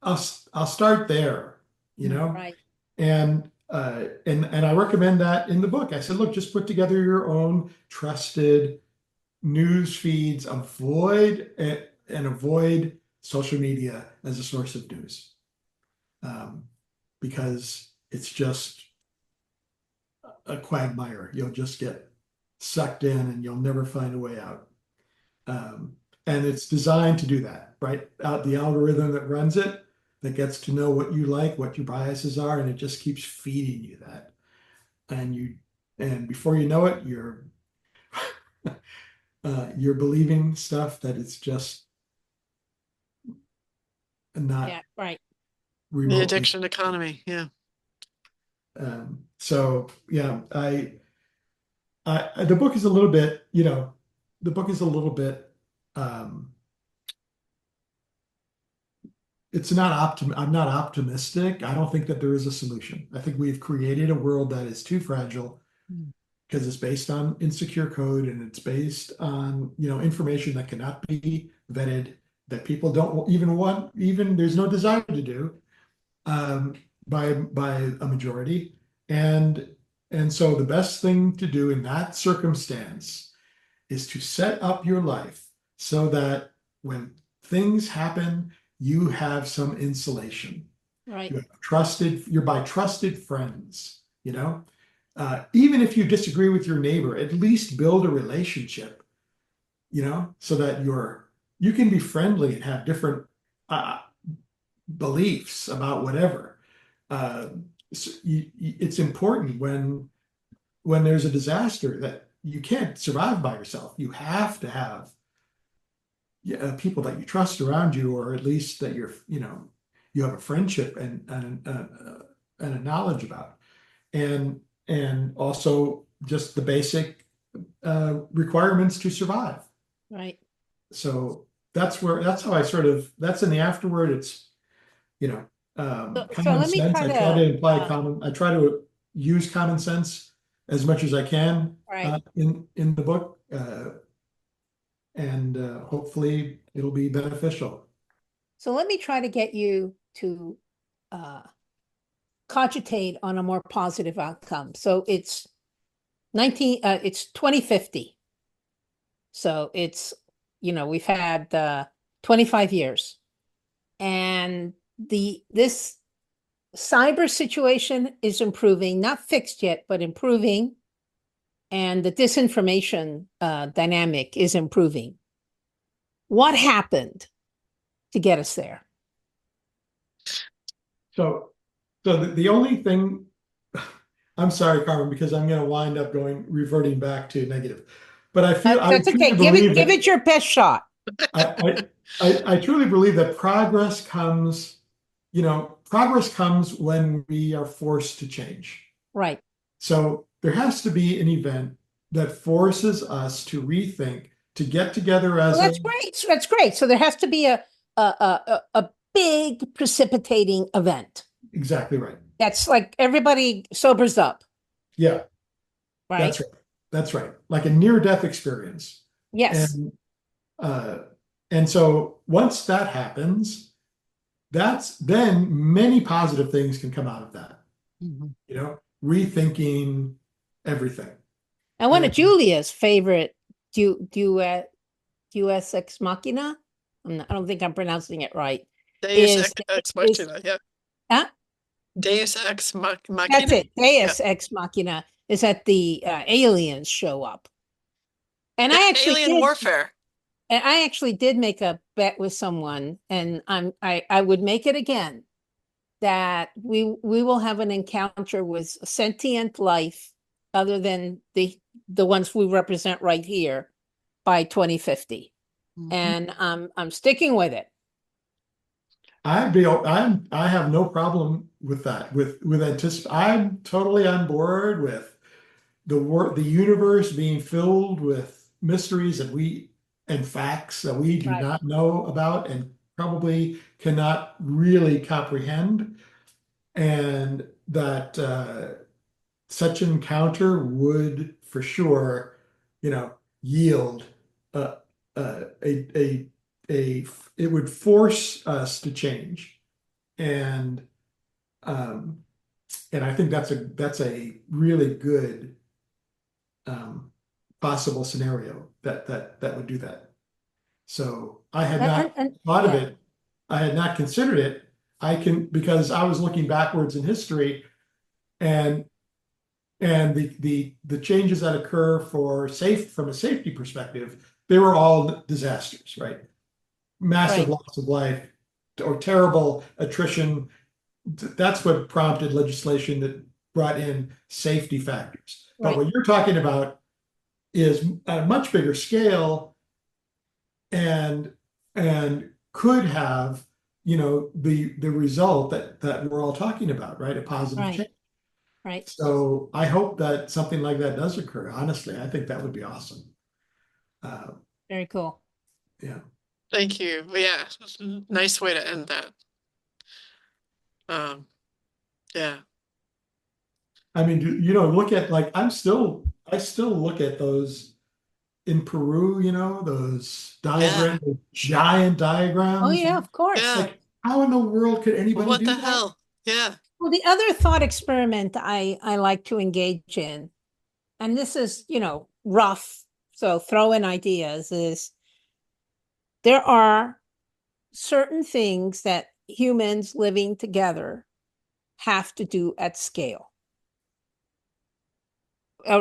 I'll start there, you know, Right. and I recommend that in the book. I said, look, just put together your own trusted news feeds, avoid social media as a source of news, because it's just a quagmire. You'll just get sucked in and you'll never find a way out. And it's designed to do that, right? The algorithm that runs it, that gets to know what you like, what your biases are, and it just keeps feeding you that. And before you know it, you're believing stuff that it's just not Yeah. Right. The remotely. addiction economy. Yeah. So yeah, the book is a little bit, you know, the book is a little bit. Um, I'm not optimistic. I don't think that there is a solution. I think we've created a world that is too fragile Mm. because it's based on insecure code and it's based on, you know, information that cannot be vetted, that people don't even want, even there's no desire to do, um, by a majority. And so the best thing to do in that circumstance is to set up your life so that when things happen, you have some insulation. Right. You're by trusted friends, you know? Even if you disagree with your neighbor, at least build a relationship, you know, so that you can be friendly and have different uh, beliefs about whatever. Uh, it's important when there's a disaster that you can't survive by yourself. You have to have people that you trust around you, or at least that you have a friendship and a knowledge about, and also just the basic requirements to survive. Right. So that's how I that's in the afterword. It's, So common let me sense. try I try to imply to, I try to use common sense as much as I can right. in the book, and hopefully it'll be beneficial. So let me try to get you to uh, cogitate on a more positive outcome. So it's it's 2050. So it's, we've had 25 years, and this cyber situation is improving, not fixed yet, but improving, and the disinformation dynamic is improving. What happened to get us there? So, the only thing, I'm sorry, Carmen, because I'm going to wind up reverting back to negative, but I That's truly okay. believe Give it your best shot. I truly believe that progress comes when we are forced to change. Right. So there has to be an event that forces us to rethink, to get together as Well, that's great. That's great. So there has to be a big precipitating event. Exactly right. That's like everybody sobers up, Yeah, right? that's right. That's right. Like a near-death experience. Yes. And uh, and so once that happens, then many positive things can come out of that. Mhm. Rethinking everything. And one of And Julia's favorite Deus Ex Machina, I don't think I'm pronouncing it right, Deus is Ex is Machina, yeah. huh? Deus Ex That's Machina? it. Yeah. Deus Ex Machina is that the aliens show up. And Yeah, I actually Alien did Warfare. and I actually did make a bet with someone, and I would make it again, that we will have an encounter with sentient life other than the ones we represent right here by 2050. And I'm sticking with it. I have no problem with that. I'm totally on board with the universe being filled with mysteries and facts that we do Right. not know about and probably cannot really comprehend, and that such an encounter would for sure, yield a a a, a it would force us to change, and um, and I think that's a really good possible scenario that would do that. So I had not thought of Yeah. it. I had not considered it. Because I was looking backwards in history, and the changes that occur from a safety perspective, they were all disasters, right? Massive Right. loss of life or terrible attrition. That's what prompted legislation that brought in safety factors. But Right. what you're talking about is at a much bigger scale, and could have, the result that we're all talking about, right? A positive Right. change. Right. So I hope that something like that does occur. Honestly, I think that would be awesome. Uh, Very cool. yeah. Thank you. Yeah, nice way to end that. Um, yeah. I mean, look at, like, I still look at those in Peru, those Yeah. giant Oh diagrams. yeah, of course. Yeah. Like, how in the world could anybody What do the that? hell? Yeah. Well, the other thought experiment I like to engage in, and this is, rough, so throw in ideas, is there are certain things that humans living together have to do at scale.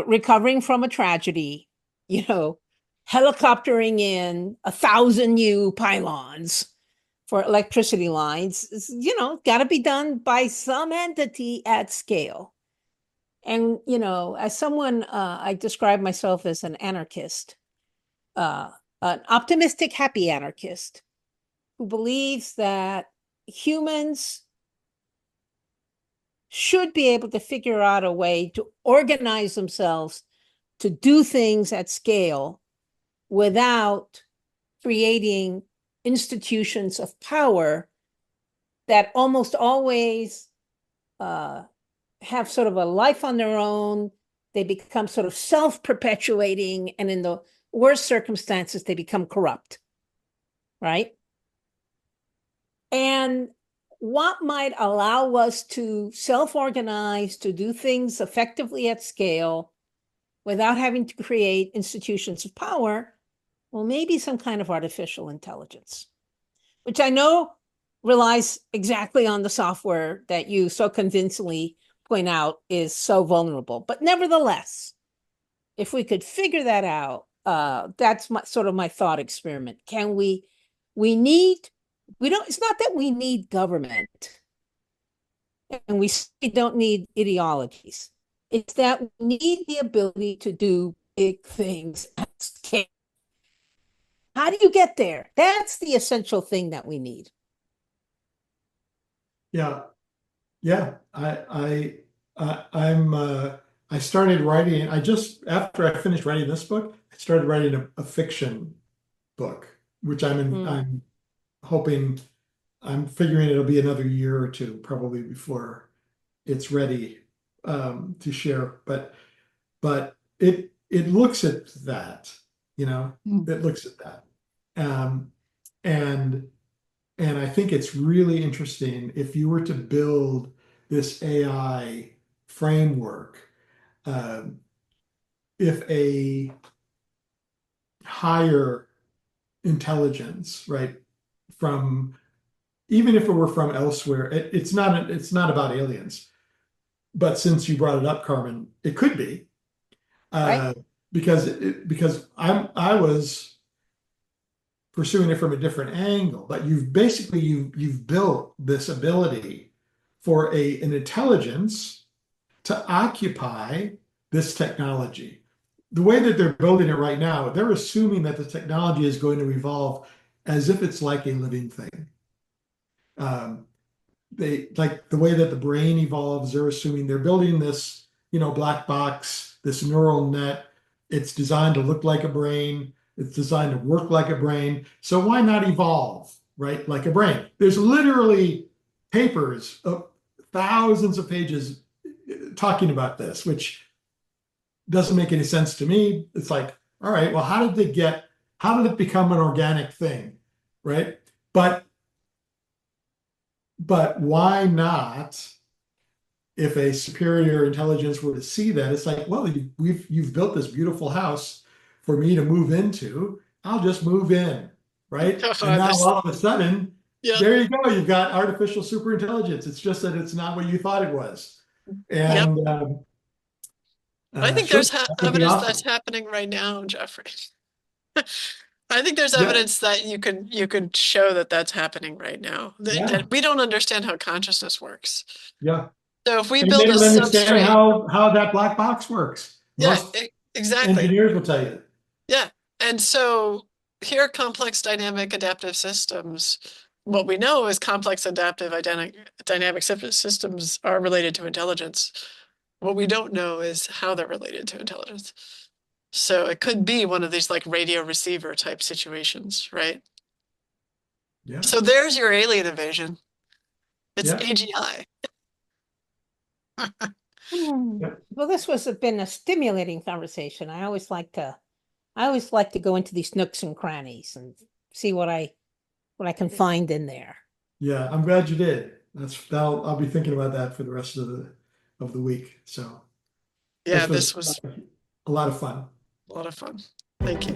Recovering from a tragedy, helicoptering in 1,000 new pylons for electricity lines, got to be done by some entity at scale. And, as someone, I describe myself as an anarchist. an optimistic, happy anarchist who believes that humans should be able to figure out a way to organize themselves to do things at scale without creating institutions of power that almost always have sort of a life on their own. They become sort of self-perpetuating, and in the worst circumstances, they become corrupt, right? And what might allow us to self-organize, to do things effectively at scale without having to create institutions of power? Well, maybe some kind of artificial intelligence, which I know relies exactly on the software that you so convincingly point out is so vulnerable. But nevertheless, if we could figure that out, that's sort of my thought experiment. Can we don't, it's not that we need government and we don't need ideologies. It's that we need the ability to do big things at scale. How do you get there? That's the essential thing that we need. Yeah. Yeah. I started writing, after I finished writing this book, I started writing a fiction book, which I'm hoping, I'm figuring it'll be another year or two probably before it's ready to share. But it looks at that, it looks at that. And I think it's really interesting if you were to build this AI framework, if a higher intelligence, right, even if it were from elsewhere, it's not about aliens. But since you brought it up, Carmen, it could be, Right. because I was pursuing it from a different angle. But you've built this ability for an intelligence to occupy this technology. The way that they're building it right now, they're assuming that the technology is going to evolve as if it's like a living thing. They like the way that the brain evolves. They're assuming they're building this, black box, this neural net. It's designed to look like a brain. It's designed to work like a brain. So why not evolve, right? Like a brain. There's literally papers of thousands of pages talking about this, which doesn't make any sense to me. It's like, all right, well, how did it become an organic thing, right? But why not, if a superior intelligence were to see that, it's like, well, you've built this beautiful house for me to move into. I'll just move in, right? And now all of a sudden, Yeah. there you go. You've got artificial superintelligence. It's just that it's not what you thought it was. And I think sure, there's evidence that's happening right now, Jeffrey. I think there's evidence that you can show that that's happening right now. That we don't understand how consciousness works. Yeah. So if we And build they a don't understand substrate, how that black box works. Most exactly. engineers will tell you. Yeah. And so here are complex dynamic adaptive systems. What we know is complex adaptive dynamic systems are related to intelligence. What we don't know is how they're related to intelligence. So it could be one of these like radio receiver type situations, right? Yeah. So there's your alien invasion. It's Yeah. AGI. Well, this has been a stimulating conversation. I always like to go into these nooks and crannies and see what I can find in there. Yeah, I'm glad you did. I'll be thinking about that for the rest of the week. So Yeah, this was a lot of fun. a lot of fun. Thank you.